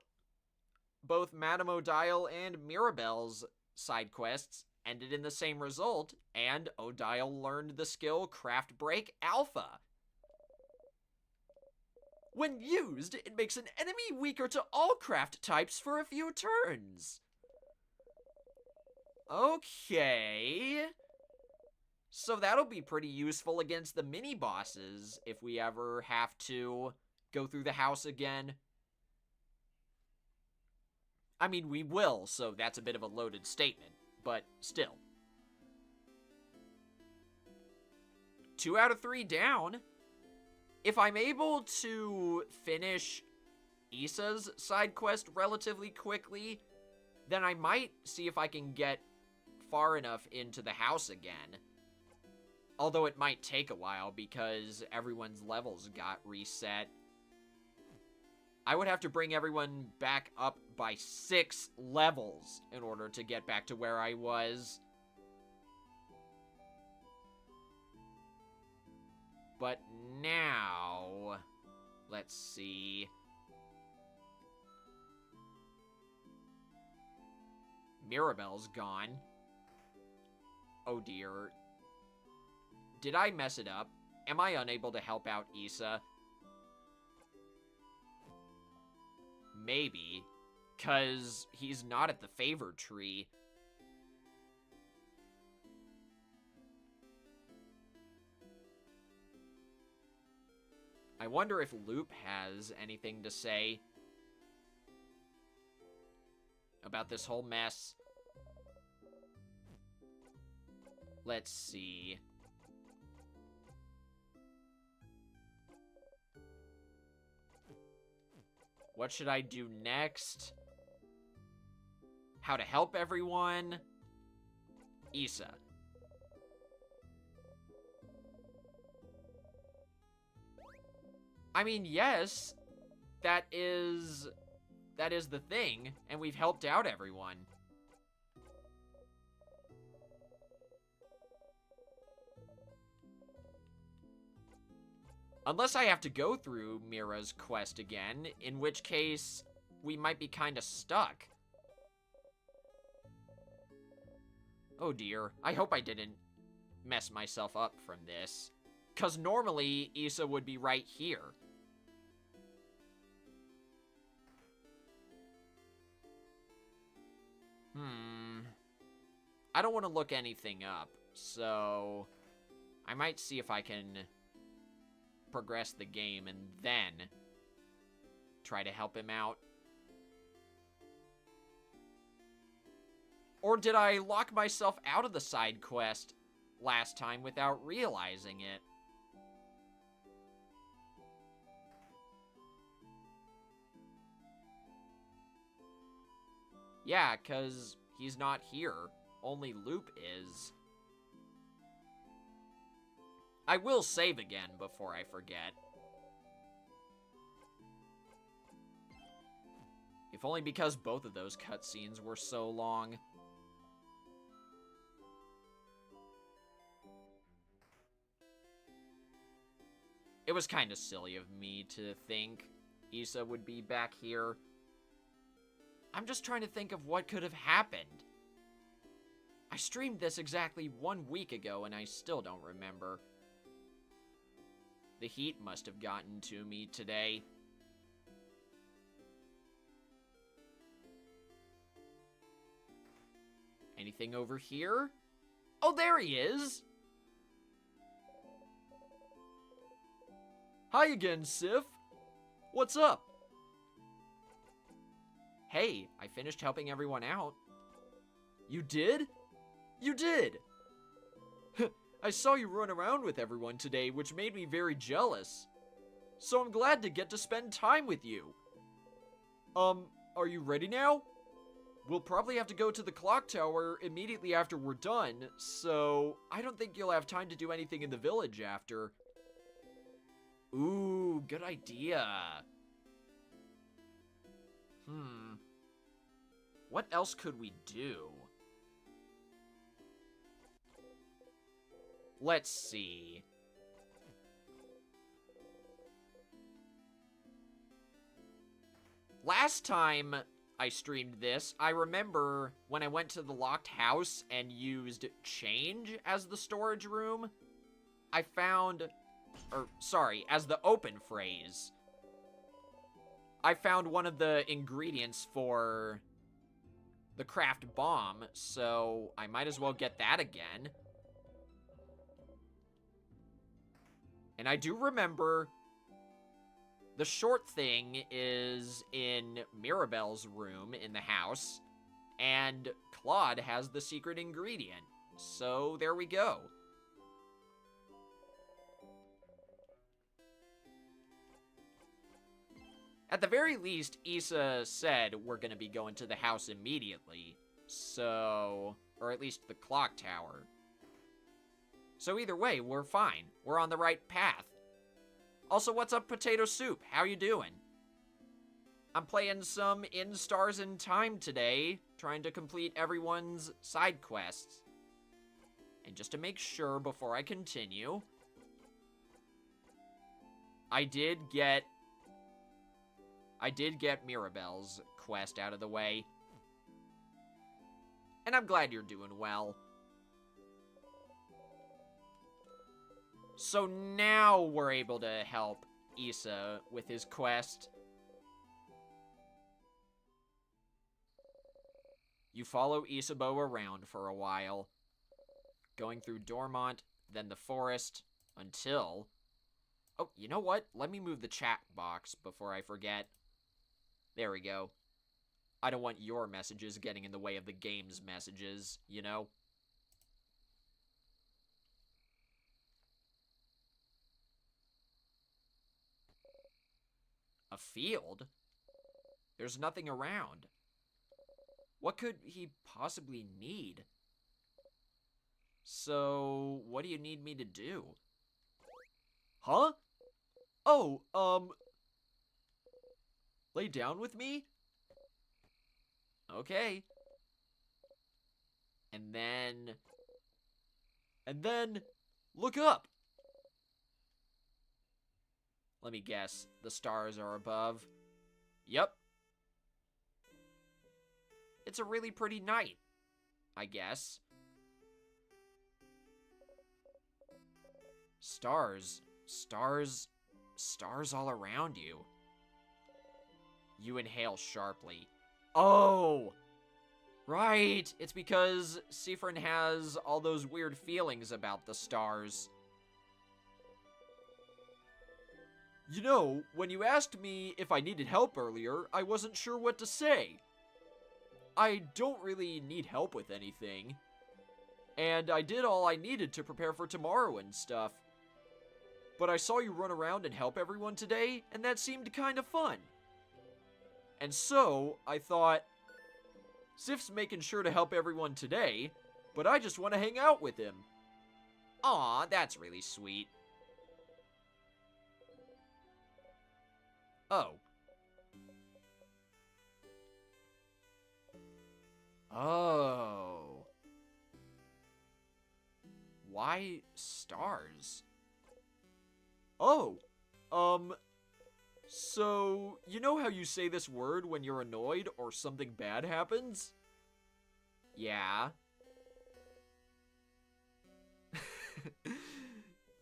both Madame Odile and Mirabelle's side quests ended in the same result, and Odile learned the skill Craft Break Alpha. When used, it makes an enemy weaker to all craft types for a few turns. Okay. So that'll be pretty useful against the mini-bosses if we ever have to go through the house again. I mean, we will, so that's a bit of a loaded statement, but still. 2 out of 3 down. If I'm able to finish Issa's side quest relatively quickly, then I might see if I can get far enough into the house again. Although it might take a while because everyone's levels got reset. I would have to bring everyone back up by 6 levels in order to get back to where I was. But now, let's see. Mirabelle's gone. Oh dear. Did I mess it up? Am I unable to help out Issa? Maybe, 'cause he's not at the favor tree. I wonder if Loop has anything to say about this whole mess. Let's see. What should I do next? How to help everyone? Issa. I mean, yes, that is the thing, and we've helped out everyone. Unless I have to go through Mira's quest again, in which case we might be kinda stuck. Oh dear, I hope I didn't mess myself up from this. 'Cause normally, Issa would be right here. I don't want to look anything up, so I might see if I can progress the game and then try to help him out. Or did I lock myself out of the side quest last time without realizing it? Yeah, 'cause he's not here. Only Loop is. I will save again before I forget. If only because both of those cutscenes were so long. It was kind of silly of me to think Issa would be back here. I'm just trying to think of what could have happened. I streamed this exactly 1 week ago and I still don't remember. The heat must have gotten to me today. Anything over here? Oh, there he is! Hi again, Sif. What's up? Hey, I finished helping everyone out. You did? You did! I saw you run around with everyone today, which made me very jealous. So I'm glad to get to spend time with you. Are you ready now? We'll probably have to go to the clock tower immediately after we're done, so I don't think you'll have time to do anything in the village after. Ooh, good idea. What else could we do? Let's see. Last time I streamed this, I remember when I went to the locked house and used change as the storage room, I found, as the open phrase, I found one of the ingredients for the craft bomb, so I might as well get that again. And I do remember the short thing is in Mirabelle's room in the house, and Claude has the secret ingredient. So there we go. At the very least, Issa said we're going to be going to the house immediately. So, or at least the clock tower. So either way, we're fine. We're on the right path. Also, what's up, Potato Soup? How you doing? I'm playing some In Stars in Time today, trying to complete everyone's side quests. And just to make sure before I continue, I did get Mirabelle's quest out of the way. And I'm glad you're doing well. So now we're able to help Issa with his quest. You follow Isabeau around for a while, going through Dormont, then the forest, until... Oh, you know what? Let me move the chat box before I forget. There we go. I don't want your messages getting in the way of the game's messages, you know? A field? There's nothing around. What could he possibly need? So, what do you need me to do? Huh? Oh, lay down with me? Okay. And then, look up. Let me guess, the stars are above. Yep. It's a really pretty night, I guess. Stars all around you. You inhale sharply. Oh! Right! It's because Siffrin has all those weird feelings about the stars. You know, when you asked me if I needed help earlier, I wasn't sure what to say. I don't really need help with anything. And I did all I needed to prepare for tomorrow and stuff. But I saw you run around and help everyone today, and that seemed kind of fun. And so, I thought, Sif's making sure to help everyone today, but I just want to hang out with him. Aw, that's really sweet. Oh. Oh. Why stars? Oh. So, you know how you say this word when you're annoyed or something bad happens? Yeah.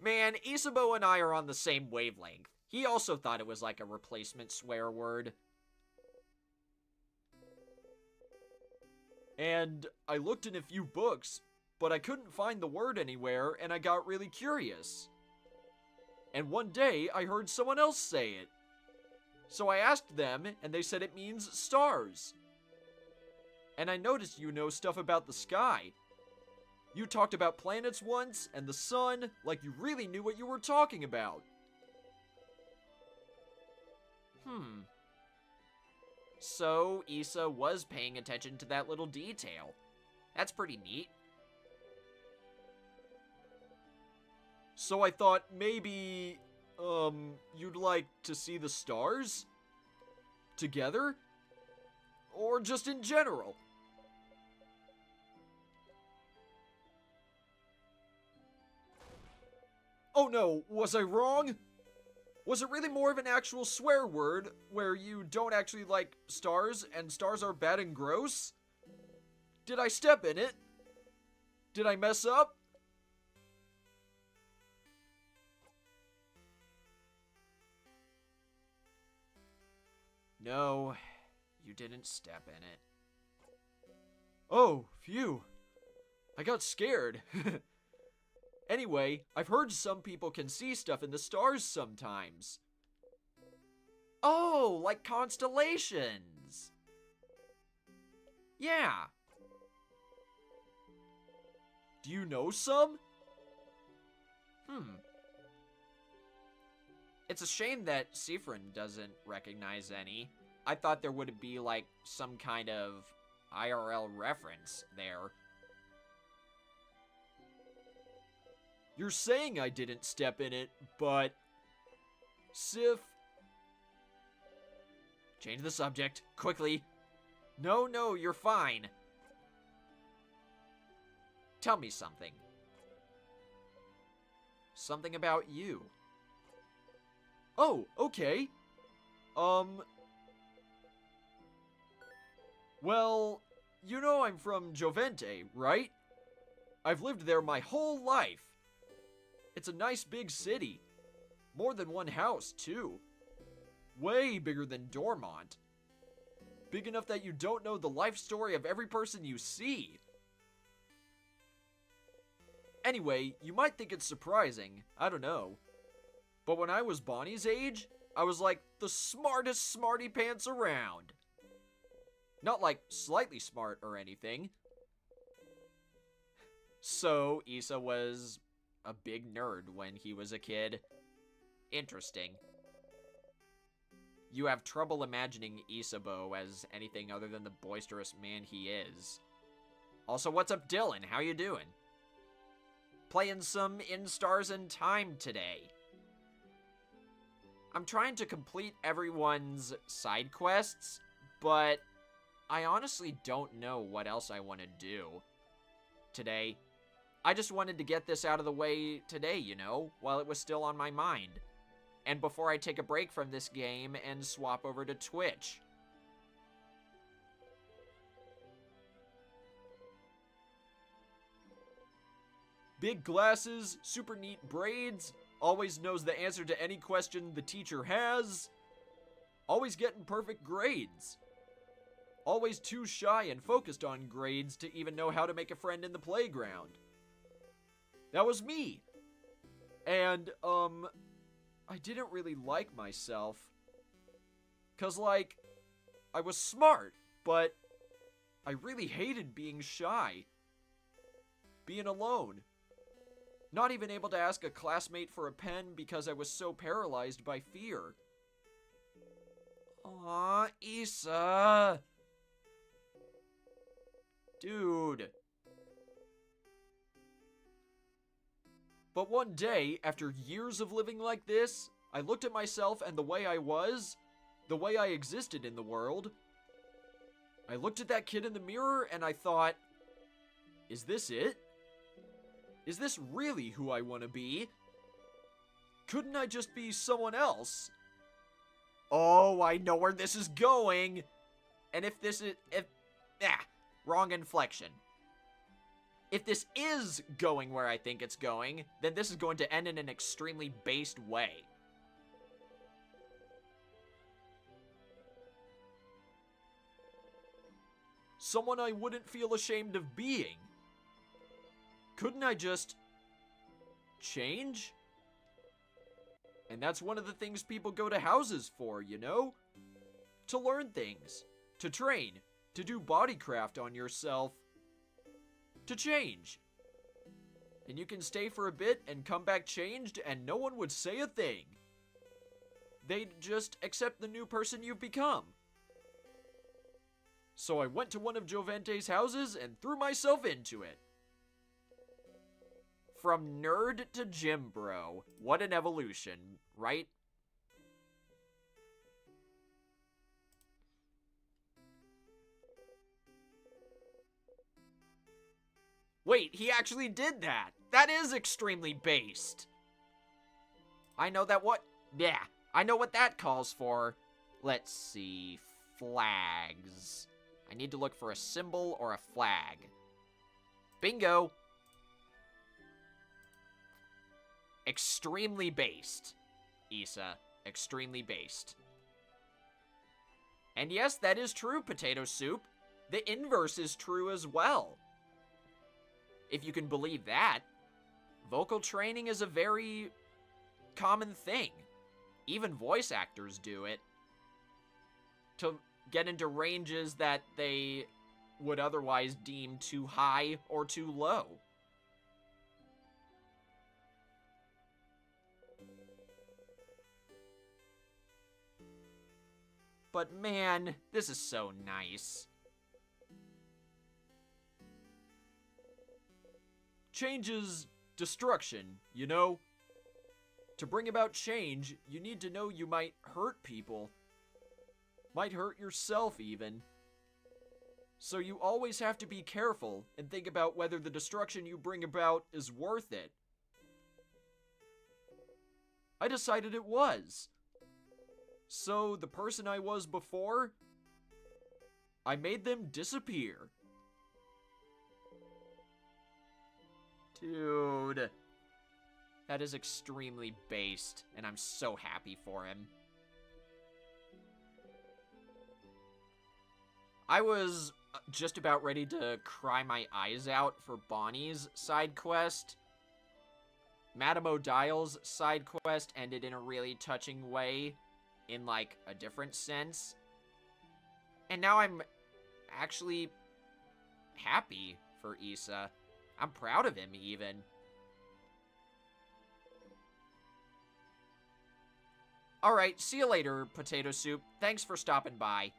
Man, Isabeau and I are on the same wavelength. He also thought it was like a replacement swear word. And I looked in a few books, but I couldn't find the word anywhere, and I got really curious. And one day, I heard someone else say it. So I asked them, and they said it means stars. And I noticed you know stuff about the sky. You talked about planets once, and the sun, like you really knew what you were talking about. So, Issa was paying attention to that little detail. That's pretty neat. So I thought maybe, you'd like to see the stars? Together? Or just in general? Oh no, was I wrong? Was it really more of an actual swear word where you don't actually like stars and stars are bad and gross? Did I step in it? Did I mess up? No, you didn't step in it. Oh, phew. I got scared. Anyway, I've heard some people can see stuff in the stars sometimes. Oh, like constellations. Yeah. Do you know some? It's a shame that Sifrin doesn't recognize any. I thought there would be like some kind of IRL reference there. You're saying I didn't step in it, but... Sif... Change the subject, quickly. No, you're fine. Tell me something. Something about you. Oh, okay. Well, you know I'm from Jovente, right? I've lived there my whole life. It's a nice big city. More than one house, too. Way bigger than Dormont. Big enough that you don't know the life story of every person you see. Anyway, you might think it's surprising, I don't know. But when I was Bonnie's age, I was like the smartest smarty pants around. Not like slightly smart or anything. So, Isa was a big nerd when he was a kid. Interesting. You have trouble imagining Isabeau as anything other than the boisterous man he is. Also, what's up, Dylan? How you doing? Playing some In Stars and Time today. I'm trying to complete everyone's side quests, but I honestly don't know what else I want to do today. I just wanted to get this out of the way today, you know, while it was still on my mind. And before I take a break from this game and swap over to Twitch. Big glasses, super neat braids, always knows the answer to any question the teacher has, always getting perfect grades, always too shy and focused on grades to even know how to make a friend in the playground. That was me. And, I didn't really like myself. 'Cause, like, I was smart, but I really hated being shy. Being alone. Not even able to ask a classmate for a pen because I was so paralyzed by fear. Aw, Isa. Dude. But one day, after years of living like this, I looked at myself and the way I was, the way I existed in the world. I looked at that kid in the mirror and I thought, is this it? Is this really who I want to be? Couldn't I just be someone else? Oh, I know where this is going. And wrong inflection. If this is going where I think it's going, then this is going to end in an extremely based way. Someone I wouldn't feel ashamed of being. Couldn't I just change? And that's one of the things people go to houses for, you know? To learn things, to train, to do bodycraft on yourself, to change. And you can stay for a bit and come back changed and no one would say a thing. They'd just accept the new person you've become. So I went to one of Jovente's houses and threw myself into it. From nerd to gym bro. What an evolution, right? Wait, he actually did that. That is extremely based. I know that what... Yeah, I know what that calls for. Let's see. Flags. I need to look for a symbol or a flag. Bingo! Extremely based. Isa. Extremely based. And yes, that is true, Potato Soup. The inverse is true as well. If you can believe that. Vocal training is a very common thing. Even voice actors do it. To get into ranges that they would otherwise deem too high or too low. But man, this is so nice. Change is destruction, you know? To bring about change, you need to know you might hurt people. Might hurt yourself, even. So you always have to be careful and think about whether the destruction you bring about is worth it. I decided it was. So the person I was before, I made them disappear. Dude. That is extremely based, and I'm so happy for him. I was just about ready to cry my eyes out for Bonnie's side quest. Madame Odile's side quest ended in a really touching way, in like a different sense. And now I'm actually happy for Isa. I'm proud of him, even. Alright, see you later, Potato Soup. Thanks for stopping by.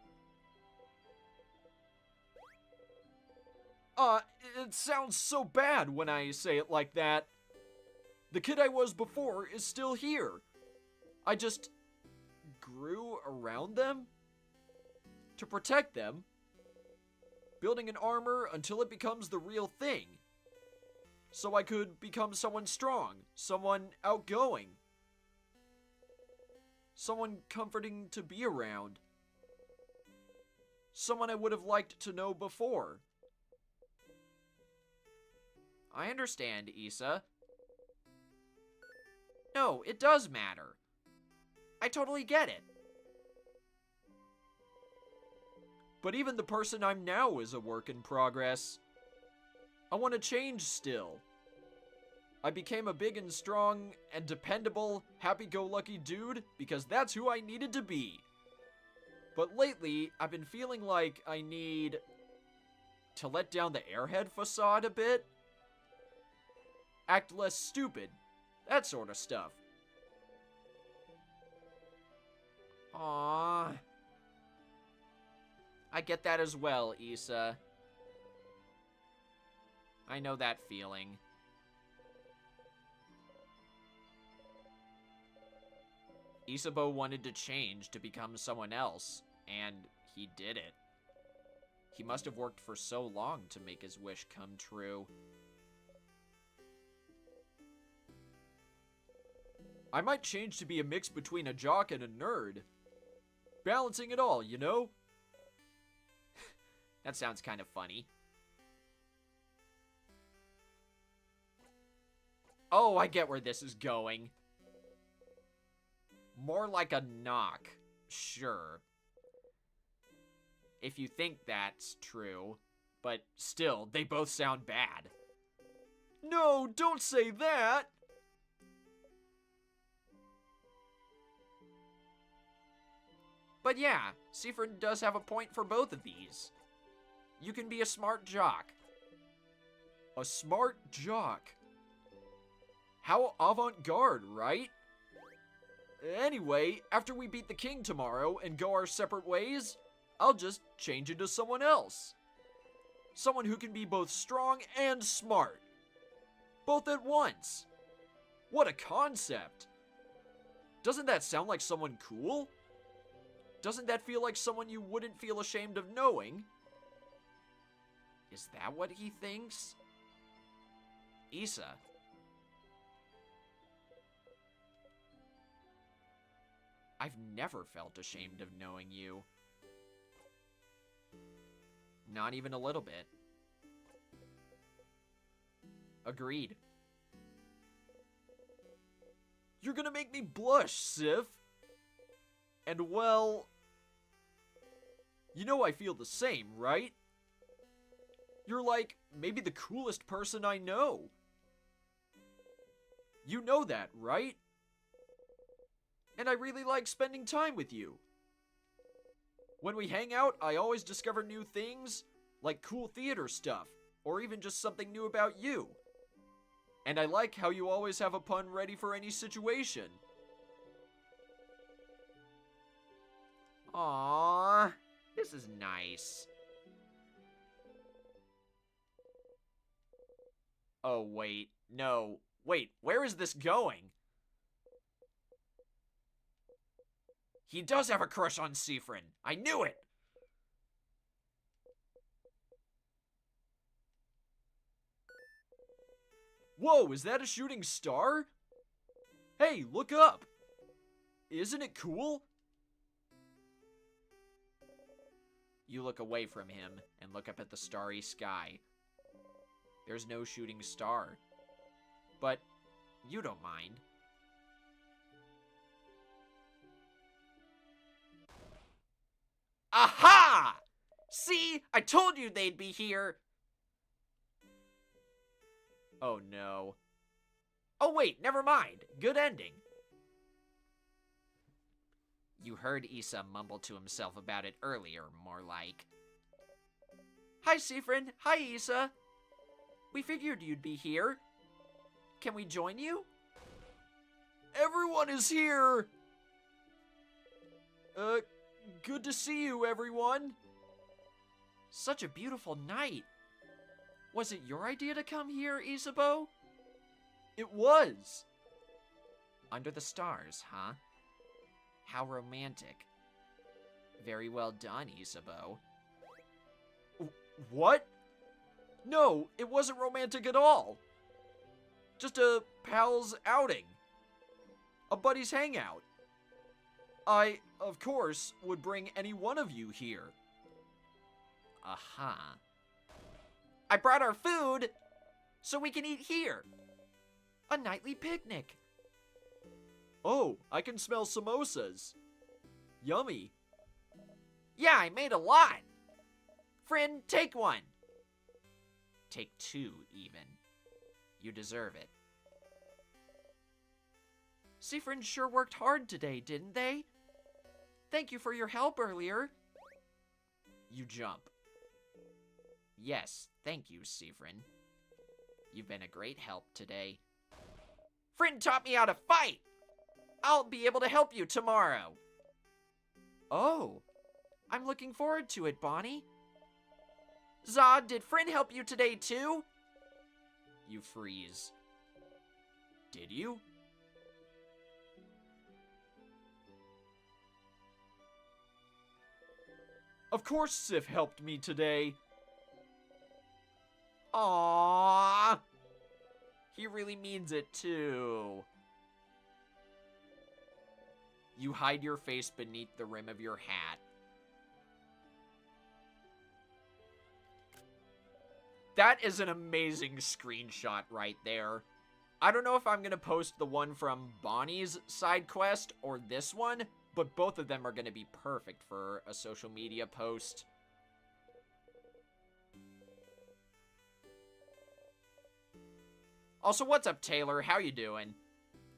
It sounds so bad when I say it like that. The kid I was before is still here. I just grew around them to protect them, building an armor until it becomes the real thing. So I could become someone strong, someone outgoing, someone comforting to be around, someone I would have liked to know before. I understand, Isa. No, it does matter. I totally get it. But even the person I'm now is a work in progress. I want to change still. I became a big and strong and dependable, happy-go-lucky dude because that's who I needed to be. But lately, I've been feeling like I need to let down the airhead facade a bit. Act less stupid. That sort of stuff. Aww. I get that as well, Isa. I know that feeling. Isabeau wanted to change to become someone else, and he did it. He must have worked for so long to make his wish come true. I might change to be a mix between a jock and a nerd. Balancing it all, you know? That sounds kind of funny. Oh, I get where this is going. More like a knock. Sure. If you think that's true. But still, they both sound bad. No, don't say that! But yeah, Seaford does have a point for both of these. You can be a smart jock. A smart jock? How avant-garde, right? Anyway, after we beat the king tomorrow and go our separate ways, I'll just change into someone else. Someone who can be both strong and smart. Both at once. What a concept. Doesn't that sound like someone cool? Doesn't that feel like someone you wouldn't feel ashamed of knowing? Is that what he thinks? Isa. I've never felt ashamed of knowing you. Not even a little bit. Agreed. You're gonna make me blush, Sif. And well... You know I feel the same, right? You're like, maybe the coolest person I know. You know that, right? And I really like spending time with you. When we hang out, I always discover new things, like cool theater stuff, or even just something new about you. And I like how you always have a pun ready for any situation. Aww, this is nice. Oh, wait, no. Wait, where is this going? He does have a crush on Siffrin. I knew it! Whoa, is that a shooting star? Hey, look up! Isn't it cool? You look away from him and look up at the starry sky. There's no shooting star. But you don't mind. Aha! See? I told you they'd be here! Oh no. Oh wait, never mind. Good ending. You heard Issa mumble to himself about it earlier, more like. Hi, Siffrin. Hi, Issa. We figured you'd be here. Can we join you? Everyone is here! Good to see you, everyone. Such a beautiful night. Was it your idea to come here, Isabeau? It was. Under the stars, huh? How romantic. Very well done, Isabeau. What? No, it wasn't romantic at all. Just a pal's outing. A buddy's hangout. I, of course, would bring any one of you here. Aha. I brought our food, so we can eat here. A nightly picnic. Oh, I can smell samosas. Yummy. Yeah, I made a lot. Friend, take one. Take two, even. You deserve it. Siffrin sure worked hard today, didn't they? Thank you for your help earlier. You jump. Yes, thank you, Siffrin. You've been a great help today. Friend taught me how to fight. I'll be able to help you tomorrow. Oh, I'm looking forward to it, Bonnie. Zod, did Friend help you today too? You freeze. Did you? Of course Sif helped me today. Aww. He really means it too. You hide your face beneath the rim of your hat. That is an amazing screenshot right there. I don't know if I'm going to post the one from Bonnie's side quest or this one, but both of them are going to be perfect for a social media post. Also, what's up, Taylor? How you doing?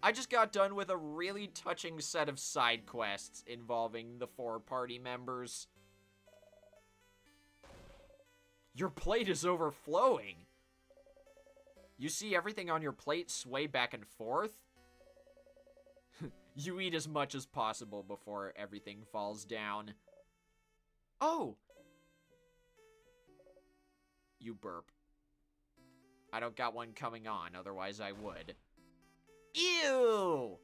I just got done with a really touching set of side quests involving the 4 party members. Your plate is overflowing. You see everything on your plate sway back and forth? You eat as much as possible before everything falls down. Oh! You burp. I don't got one coming on, otherwise I would. Ew!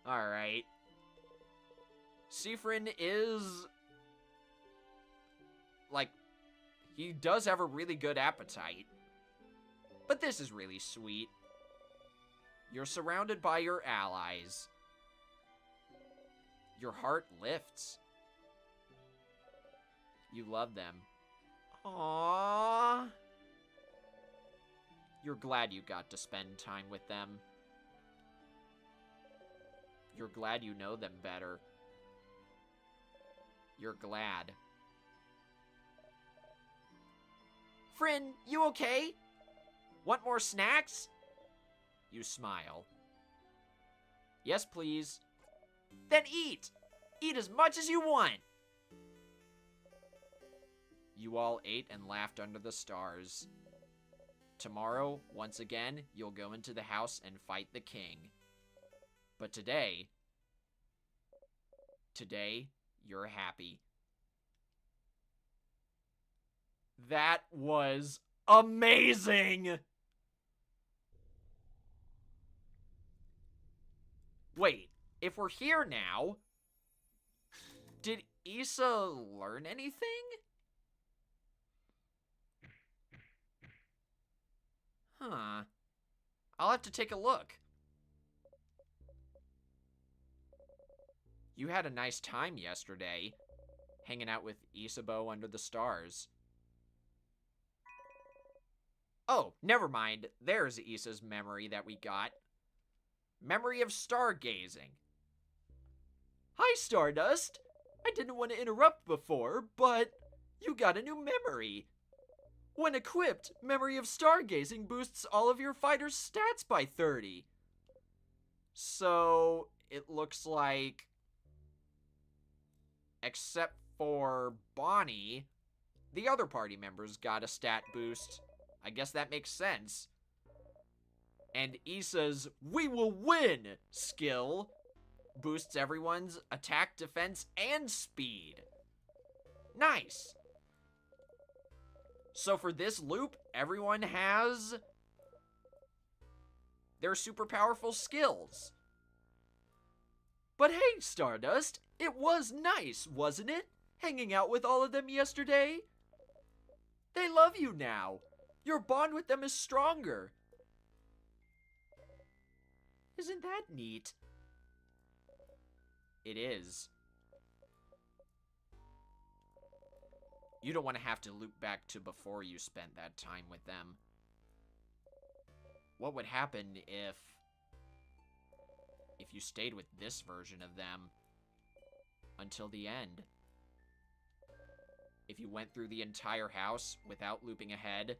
Alright. Siffrin is... like, he does have a really good appetite. But this is really sweet. You're surrounded by your allies. Your heart lifts. You love them. Aww. You're glad you got to spend time with them. You're glad you know them better. You're glad. Friend, you okay? Want more snacks? You smile. Yes, please. Then eat! Eat as much as you want! You all ate and laughed under the stars. Tomorrow, once again, you'll go into the house and fight the king. But today, you're happy. That was amazing! Wait, if we're here now, did Issa learn anything? Huh. I'll have to take a look. You had a nice time yesterday, hanging out with Isabeau under the stars. Oh, never mind. There's Issa's memory that we got. Memory of stargazing. Hi, Stardust. I didn't want to interrupt before, but you got a new memory. When equipped, Memory of Stargazing boosts all of your fighters' stats by 30. So, it looks like, except for Bonnie, the other party members got a stat boost. I guess that makes sense. And Issa's "We will win" skill boosts everyone's attack, defense, and speed. Nice. So for this loop, everyone has their super powerful skills. But hey, Stardust, it was nice, wasn't it? Hanging out with all of them yesterday? They love you now. Your bond with them is stronger. Isn't that neat? It is. You don't want to have to loop back to before you spent that time with them. What would happen if you stayed with this version of them until the end? If you went through the entire house without looping ahead,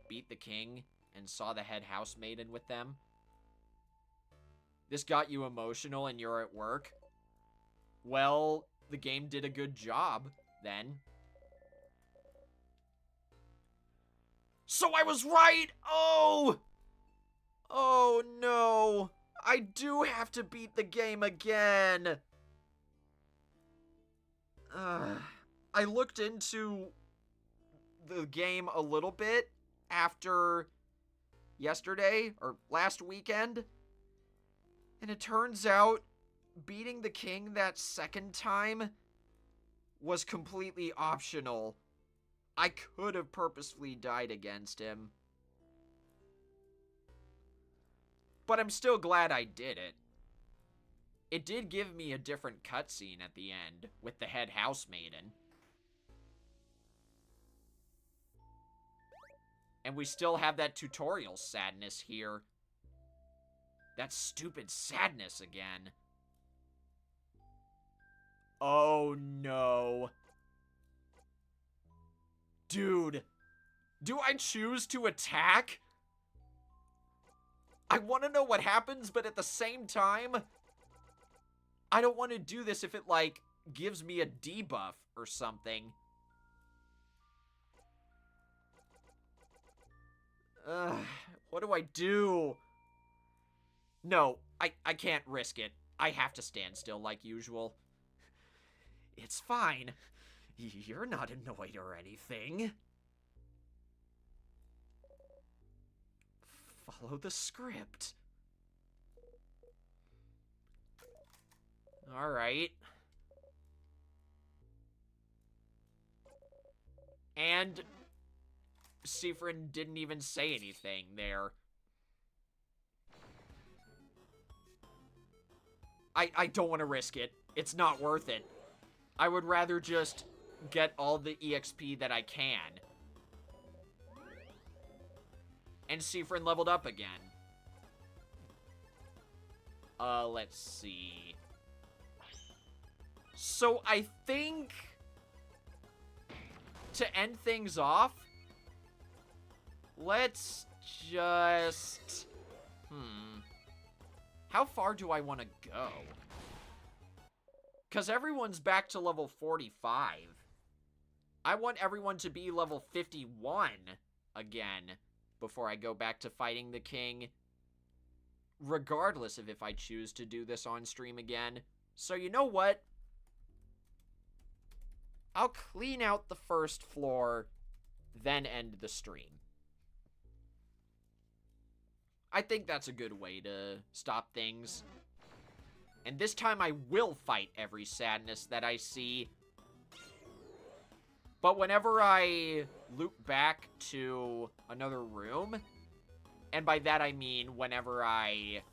beat the king, and saw the head housemaiden with them? This got you emotional and you're at work? Well, the game did a good job, then. So I was right! Oh! Oh no! I do have to beat the game again! I looked into the game a little bit after yesterday, or last weekend, and it turns out beating the king that second time was completely optional. I could have purposefully died against him. But I'm still glad I did it. It did give me a different cutscene at the end, with the head housemaiden. And we still have that tutorial sadness here. That stupid sadness again. Oh no. Dude, do I choose to attack? I want to know what happens, but at the same time, I don't want to do this if it, like, gives me a debuff or something. What do I do? No, I can't risk it. I have to stand still like usual. It's fine. You're not annoyed or anything. Follow the script. Alright. And Siffrin didn't even say anything there. I don't want to risk it. It's not worth it. I would rather just get all the EXP that I can. And Siffrin leveled up again. Let's see. So I think to end things off, let's just... How far do I want to go? Because everyone's back to level 45. I want everyone to be level 51 again before I go back to fighting the king. Regardless of if I choose to do this on stream again. So you know what? I'll clean out the first floor, then end the stream. I think that's a good way to stop things. And this time I will fight every sadness that I see. But whenever I loop back to another room, and by that I mean whenever I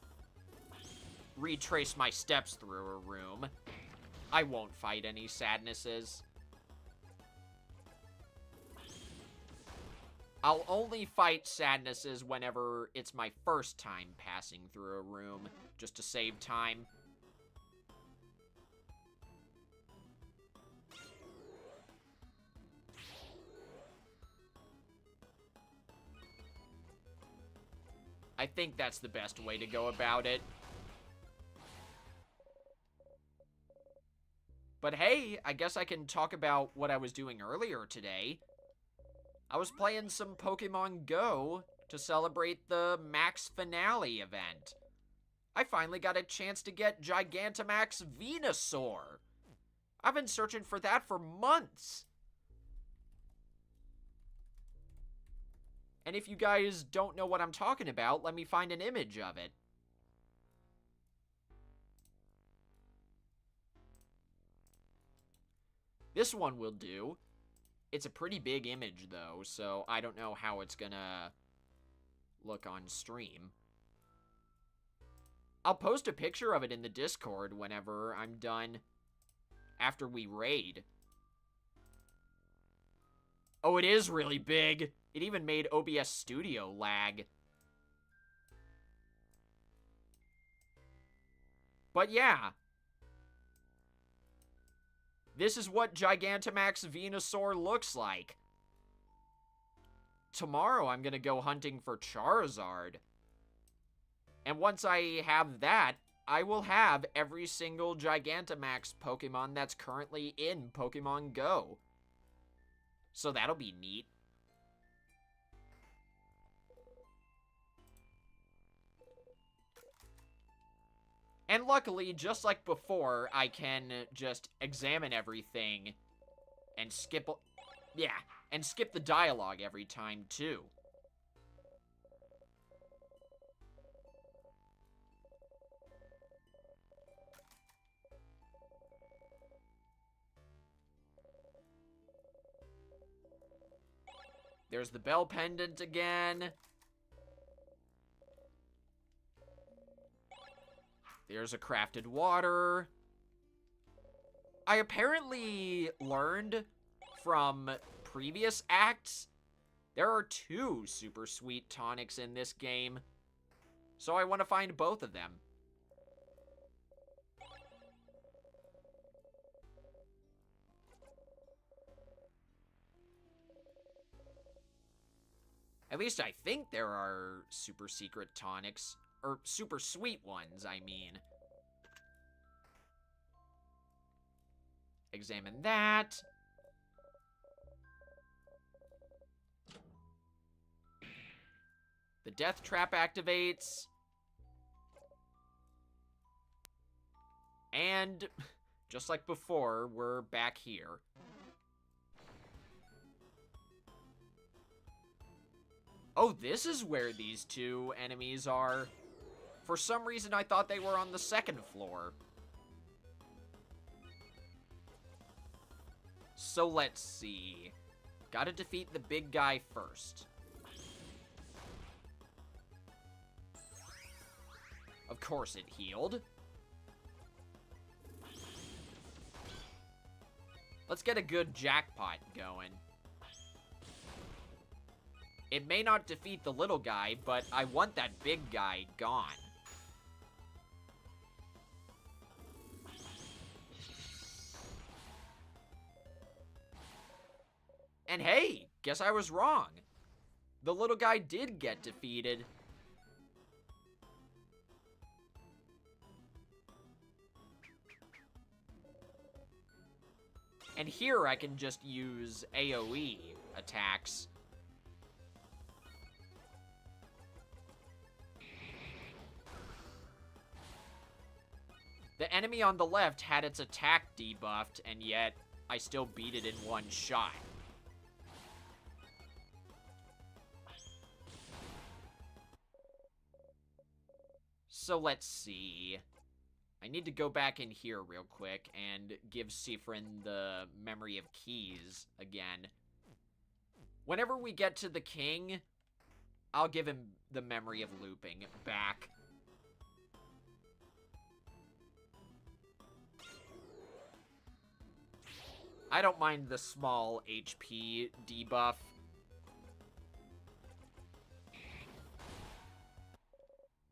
retrace my steps through a room, I won't fight any sadnesses. I'll only fight sadnesses whenever it's my first time passing through a room, just to save time. I think that's the best way to go about it. But hey, I guess I can talk about what I was doing earlier today. I was playing some Pokemon Go to celebrate the Max Finale event. I finally got a chance to get Gigantamax Venusaur. I've been searching for that for months. And if you guys don't know what I'm talking about, let me find an image of it. This one will do. It's a pretty big image, though, so I don't know how it's gonna look on stream. I'll post a picture of it in the Discord whenever I'm done after we raid. Oh, it is really big. It even made OBS Studio lag. But yeah. This is what Gigantamax Venusaur looks like. Tomorrow I'm gonna go hunting for Charizard. And once I have that, I will have every single Gigantamax Pokemon that's currently in Pokemon Go. So that'll be neat. And luckily, just like before, I can just examine everything and skip... Yeah, and skip the dialogue every time, too. There's the bell pendant again. There's a crafted water. I apparently learned from previous acts there are 2 super sweet tonics in this game. So I want to find both of them. At least I think there are super secret tonics. Or super sweet ones, I mean. Examine that. The death trap activates. And, just like before, we're back here. Oh, this is where these 2 enemies are. For some reason, I thought they were on the 2nd floor. So let's see. Gotta defeat the big guy first. Of course it healed. Let's get a good jackpot going. It may not defeat the little guy, but I want that big guy gone. And hey, guess I was wrong. The little guy did get defeated. And here I can just use AoE attacks. The enemy on the left had its attack debuffed, and yet I still beat it in one shot. So let's see. I need to go back in here real quick and give Siffrin the memory of keys again. Whenever we get to the king, I'll give him the memory of looping back. I don't mind the small HP debuff.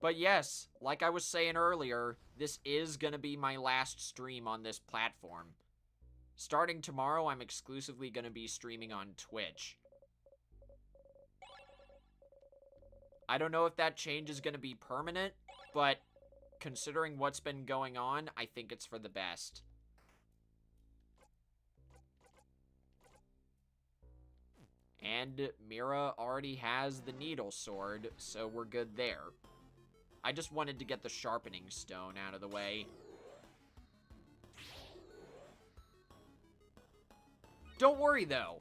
But yes, like I was saying earlier, this is gonna be my last stream on this platform. Starting tomorrow, I'm exclusively gonna be streaming on Twitch. I don't know if that change is gonna be permanent, but considering what's been going on, I think it's for the best. And Mira already has the needle sword, so we're good there. I just wanted to get the sharpening stone out of the way. Don't worry, though.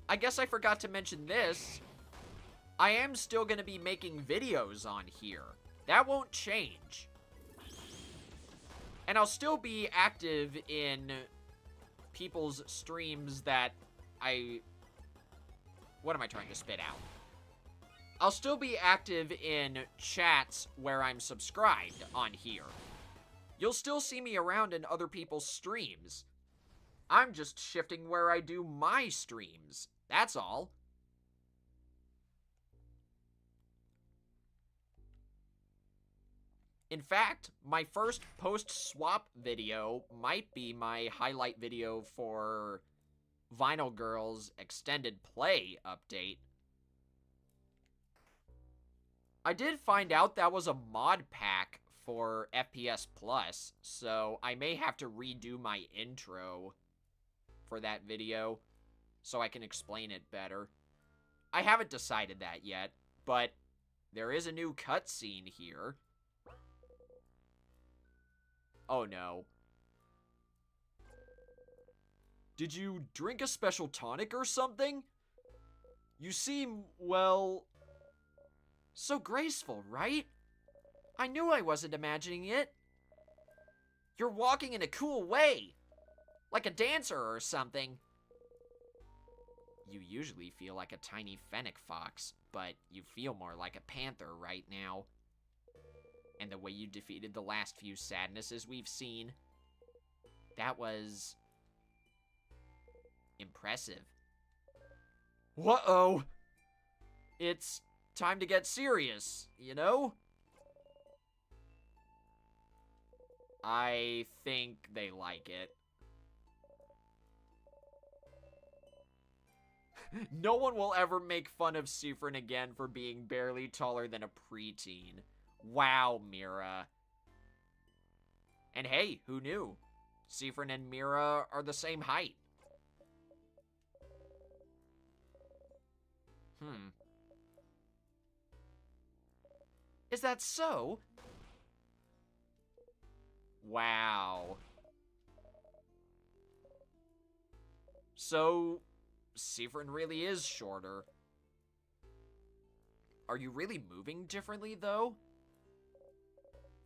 I guess I forgot to mention this. I am still going to be making videos on here. That won't change. And I'll still be active in people's streams that what am I trying to spit out? I'll still be active in chats where I'm subscribed on here. You'll still see me around in other people's streams. I'm just shifting where I do my streams. That's all. In fact, my first post-swap video might be my highlight video for Vinyl Girls Extended Play update. I did find out that was a mod pack for FPS Plus, so I may have to redo my intro for that video so I can explain it better. I haven't decided that yet, but there is a new cutscene here. Oh no. Did you drink a special tonic or something? You seem, well, so graceful, right? I knew I wasn't imagining it. You're walking in a cool way, like a dancer or something. You usually feel like a tiny fennec fox, but you feel more like a panther right now. And the way you defeated the last few sadnesses we've seen, that was impressive. Uh-oh. It's time to get serious, you know? I think they like it. No one will ever make fun of Siffrin again for being barely taller than a preteen. Wow, Mira. And hey, who knew? Siffrin and Mira are the same height. Is that so? Wow. So, Siffrin really is shorter. Are you really moving differently, though?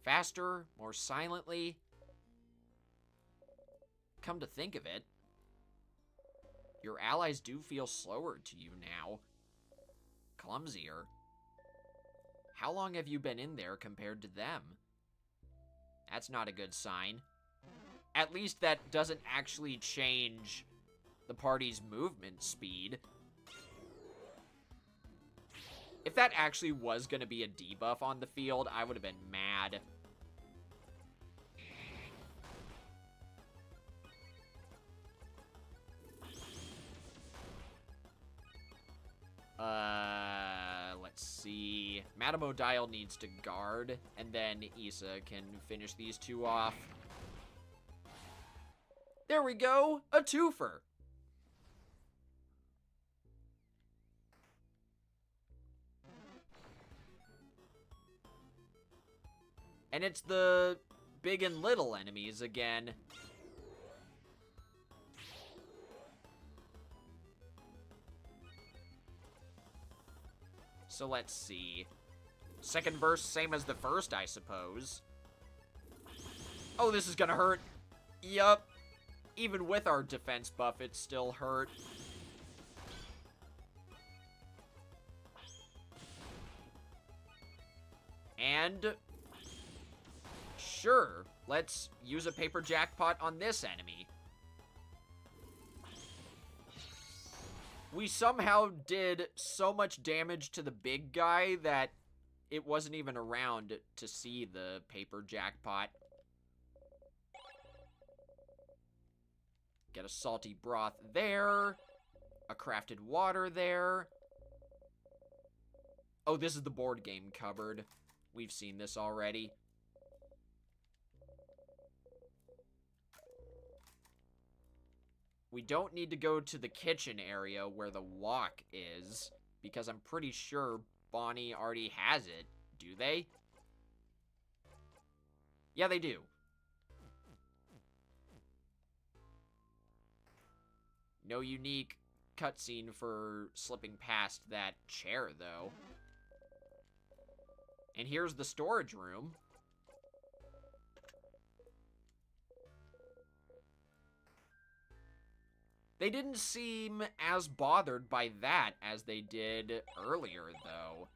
Faster, more silently? Come to think of it, your allies do feel slower to you now. Clumsier. How long have you been in there compared to them? That's not a good sign. At least that doesn't actually change the party's movement speed. If that actually was going to be a debuff on the field, I would have been mad. Let's see. Madame Odile needs to guard, and then Issa can finish these two off. There we go! A twofer! And it's the big and little enemies again. So let's see. Second verse, same as the first, I suppose. Oh, this is gonna hurt. Yup. Even with our defense buff, it still hurt. And... sure, let's use a paper jackpot on this enemy. We somehow did so much damage to the big guy that it wasn't even around to see the paper jackpot. Get a salty broth there. A crafted water there. Oh, this is the board game cupboard. We've seen this already. We don't need to go to the kitchen area where the wok is, because I'm pretty sure Bonnie already has it. Do they? Yeah, they do. No unique cutscene for slipping past that chair, though. And here's the storage room. They didn't seem as bothered by that as they did earlier, though.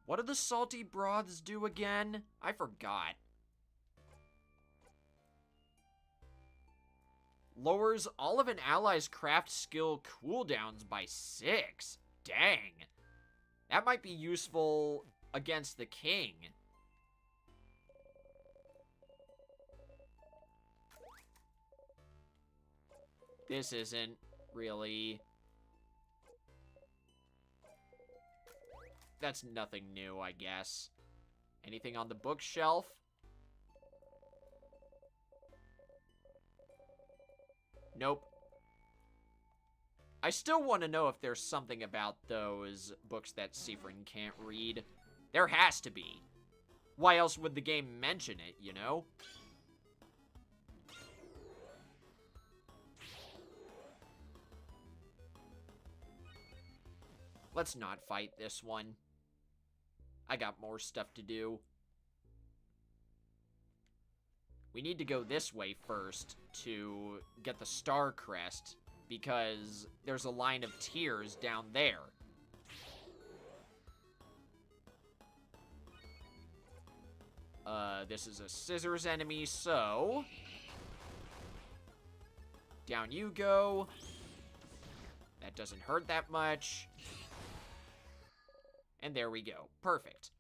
What do the salty broths do again? I forgot. Lowers all of an ally's craft skill cooldowns by 6. Dang. That might be useful against the king. This isn't really... That's nothing new, I guess. Anything on the bookshelf? Nope. I still want to know if there's something about those books that Siffrin can't read. There has to be. Why else would the game mention it, you know? Let's not fight this one. I got more stuff to do. We need to go this way first to get the star crest, because there's a line of tears down there. This is a scissors enemy, so... down you go. That doesn't hurt that much. And there we go. Perfect.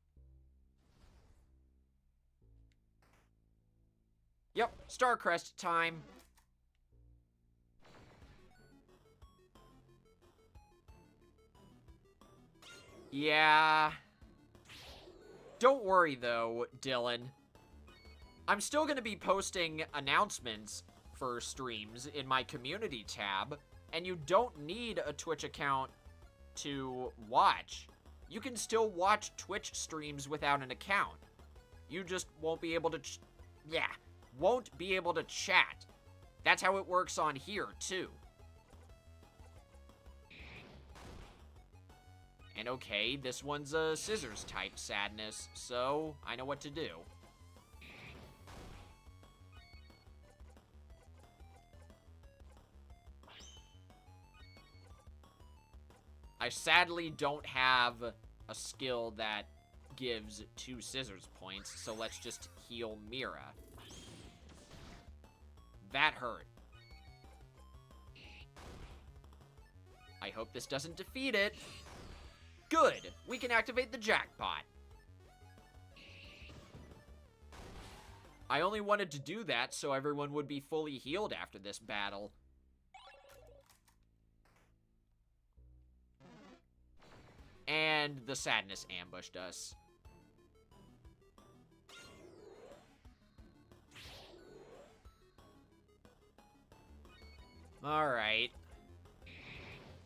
Yep, Starcrest time. Yeah. Don't worry, though, Dylan. I'm still going to be posting announcements for streams in my community tab, and you don't need a Twitch account to watch. You can still watch Twitch streams without an account. You just won't be able to... won't be able to chat. That's how it works on here, too. And okay, this one's a scissors type sadness, so I know what to do. I sadly don't have a skill that gives 2 scissors points, so let's just heal Mira. That hurt. I hope this doesn't defeat it. Good! We can activate the jackpot. I only wanted to do that so everyone would be fully healed after this battle. And the sadness ambushed us. Alright.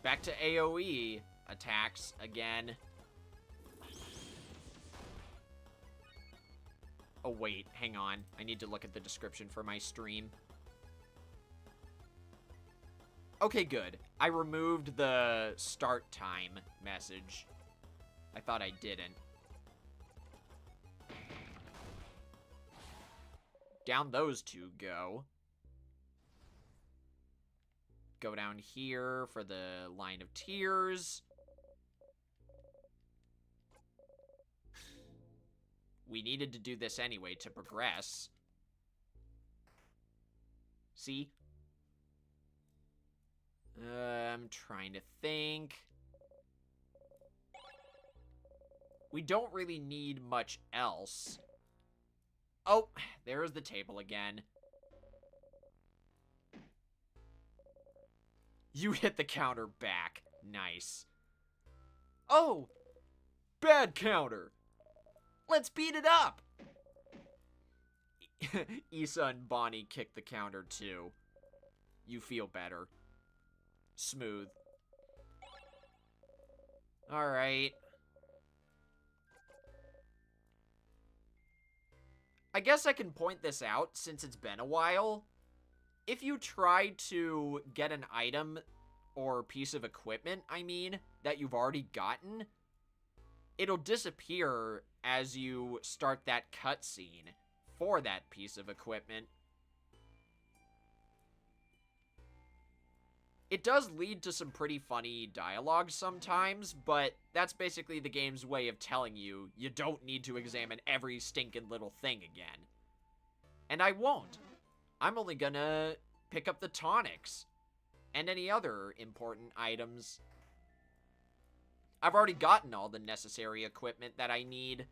Back to AoE attacks again. Oh wait, hang on. I need to look at the description for my stream. Okay, good. I removed the start time message. I thought I didn't. Down those two go. Go down here for the line of tears. We needed to do this anyway to progress. See? I'm trying to think. We don't really need much else. Oh, there's the table again. You hit the counter back. Nice. Oh! Bad counter! Let's beat it up! Issa and Bonnie kicked the counter too. You feel better. Smooth. Alright. I guess I can point this out since it's been a while. If you try to get an item or piece of equipment, that you've already gotten, it'll disappear as you start that cutscene for that piece of equipment. It does lead to some pretty funny dialogue sometimes, but that's basically the game's way of telling you you don't need to examine every stinking little thing again. And I won't. I'm only gonna pick up the tonics and any other important items. I've already gotten all the necessary equipment that I need.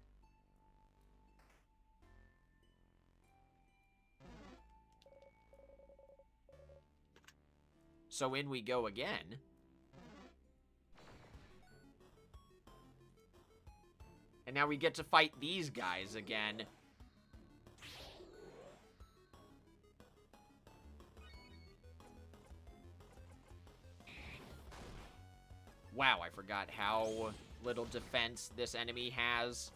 So in we go again. And now we get to fight these guys again. Wow, I forgot how little defense this enemy has.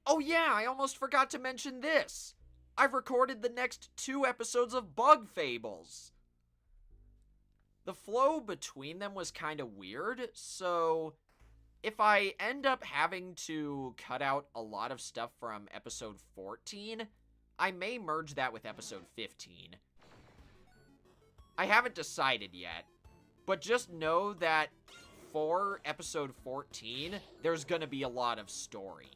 Oh yeah, I almost forgot to mention this. I've recorded the next 2 episodes of Bug Fables. The flow between them was kind of weird, so if I end up having to cut out a lot of stuff from episode 14, I may merge that with episode 15. I haven't decided yet, but just know that for episode 14, there's gonna be a lot of story.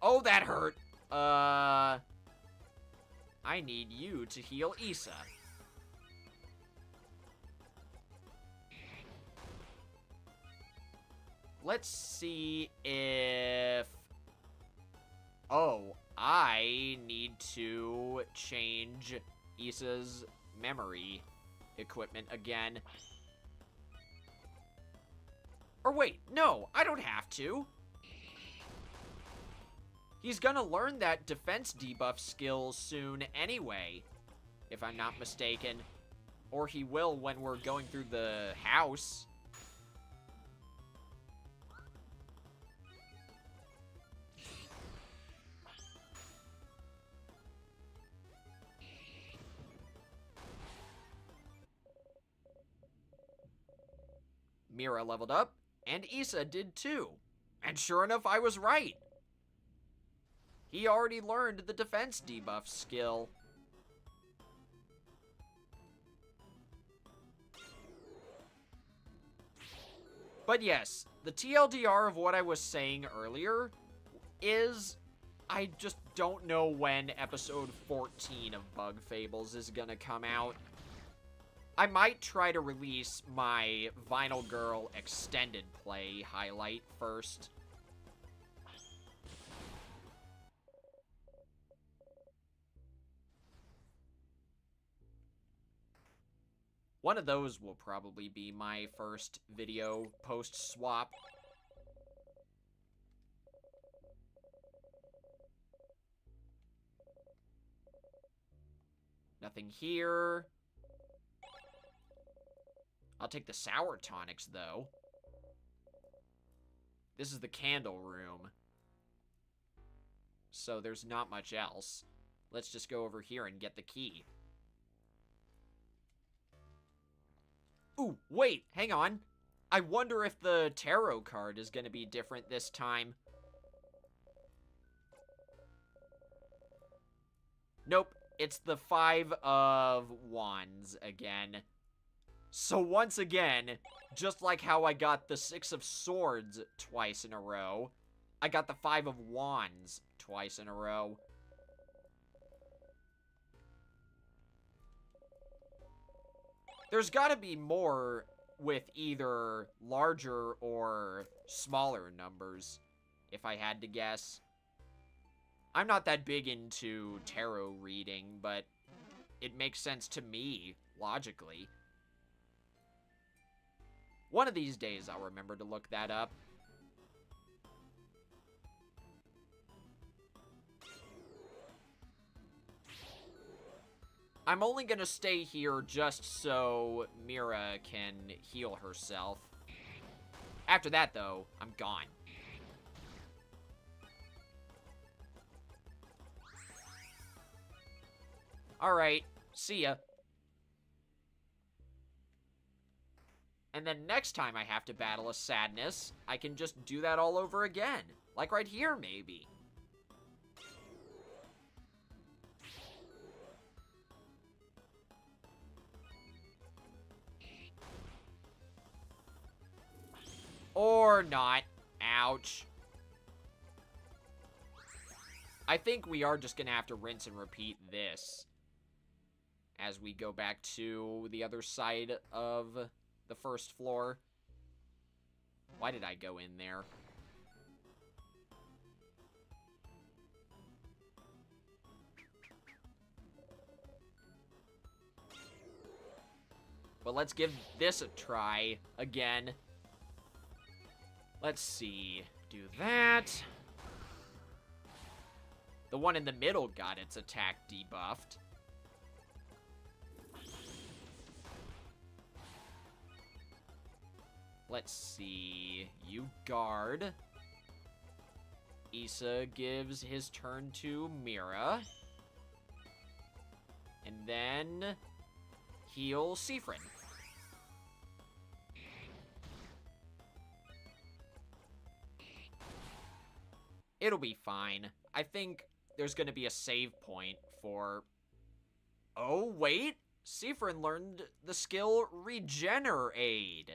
Oh, that hurt. I need you to heal Issa. Let's see if... Oh, I need to change Issa's memory equipment again. Or wait, no, I don't have to. He's gonna learn that defense debuff skill soon anyway, if I'm not mistaken. Or he will when we're going through the house. Mira leveled up, and Issa did too. And sure enough, I was right. He already learned the defense debuff skill. But yes, the TLDR of what I was saying earlier is I just don't know when episode 14 of Bug Fables is gonna come out. I might try to release my Vinyl Girl extended play highlight first. One of those will probably be my first video post-swap. Nothing here. I'll take the sour tonics, though. This is the candle room. So there's not much else. Let's just go over here and get the key. Ooh, wait, hang on. I wonder if the tarot card is going to be different this time. Nope, it's the 5 of Wands again. So once again, just like how I got the 6 of Swords twice in a row, I got the 5 of Wands twice in a row. There's gotta be more with either larger or smaller numbers, if I had to guess. I'm not that big into tarot reading, but it makes sense to me, logically. One of these days I'll remember to look that up. I'm only gonna stay here just so Mira can heal herself. After that, though, I'm gone. Alright, see ya. And then next time I have to battle a sadness, I can just do that all over again. Like right here, maybe. Or not. Ouch. I think we are just gonna have to rinse and repeat this as we go back to the other side of the first floor. Why did I go in there? But let's give this a try again. Let's see. Do that. The one in the middle got its attack debuffed. Let's see. You guard. Issa gives his turn to Mira. And then heal Siffrin. It'll be fine. I think there's going to be a save point for... Oh, wait! Siffrin learned the skill Regenerate.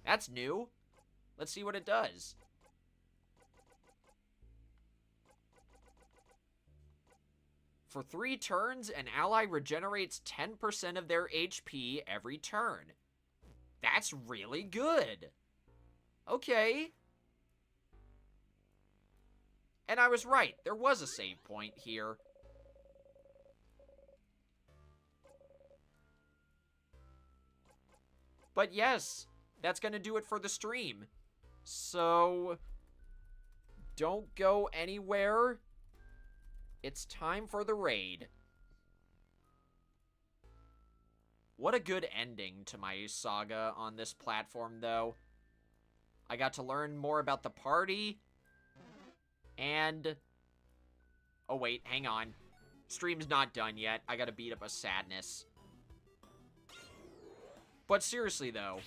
That's new. Let's see what it does. For 3 turns, an ally regenerates 10% of their HP every turn. That's really good. Okay. And I was right. There was a save point here. But yes, that's going to do it for the stream. So, don't go anywhere. It's time for the raid. What a good ending to my saga on this platform, though. I got to learn more about the party. And... Oh, wait, hang on. Stream's not done yet. I gotta beat up a sadness. But seriously, though,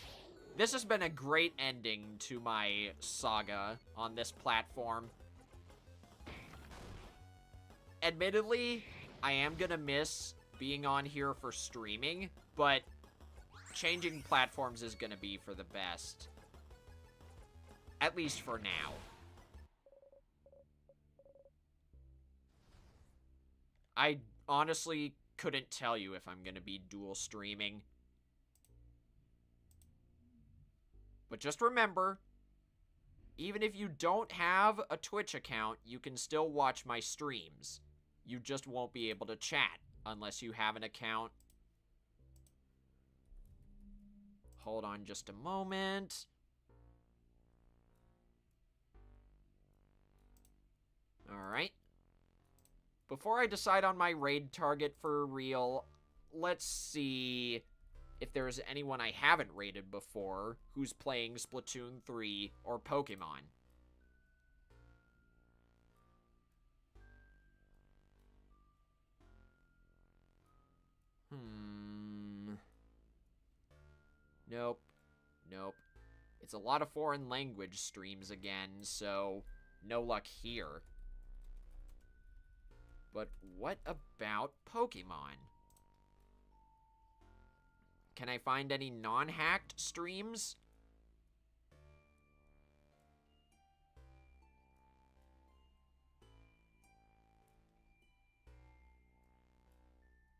this has been a great ending to my saga on this platform. Admittedly, I am gonna miss being on here for streaming, but changing platforms is gonna be for the best. At least for now. I honestly couldn't tell you if I'm going to be dual streaming. But just remember, even if you don't have a Twitch account, you can still watch my streams. You just won't be able to chat unless you have an account. Hold on just a moment. Alright. Before I decide on my raid target for real, let's see if there's anyone I haven't raided before who's playing Splatoon 3 or Pokemon. Nope. Nope. It's a lot of foreign language streams again, so no luck here. But what about Pokemon? Can I find any non-hacked streams?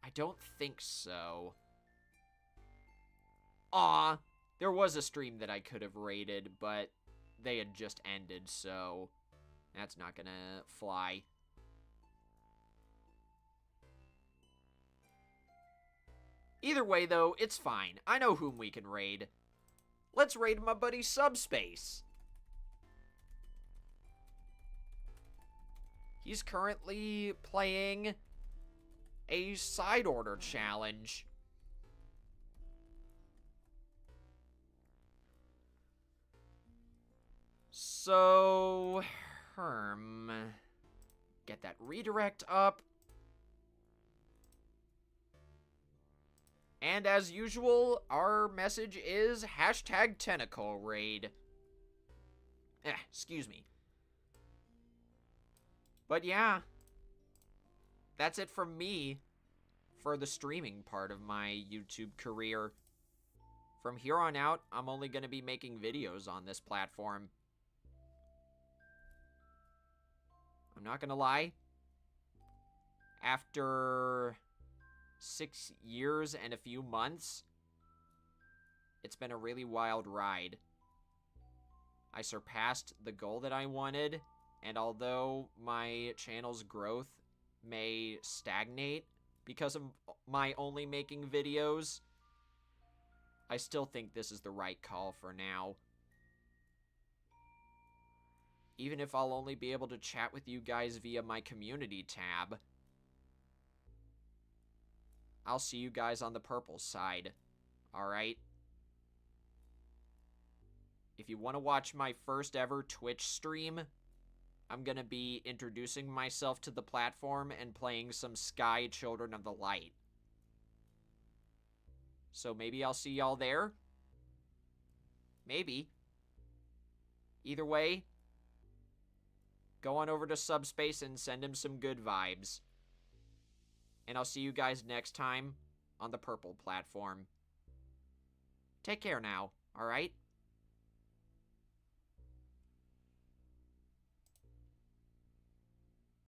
I don't think so. Aw, there was a stream that I could have rated, but they had just ended, so that's not gonna fly. Either way, though, it's fine. I know whom we can raid. Let's raid my buddy Subspace. He's currently playing a side order challenge. So, get that redirect up. And as usual, our message is hashtag tentacle raid. Excuse me. But yeah, that's it from me for the streaming part of my YouTube career. From here on out, I'm only going to be making videos on this platform. I'm not going to lie. After 6 years and a few months, it's been a really wild ride. I surpassed the goal that I wanted, and although my channel's growth may stagnate because of my only making videos, I still think this is the right call for now. Even if I'll only be able to chat with you guys via my community tab, I'll see you guys on the purple side, alright? If you want to watch my first ever Twitch stream, I'm gonna be introducing myself to the platform and playing some Sky Children of the Light. So maybe I'll see y'all there? Maybe. Either way, go on over to Subspace and send him some good vibes. And I'll see you guys next time on the purple platform. Take care now, alright?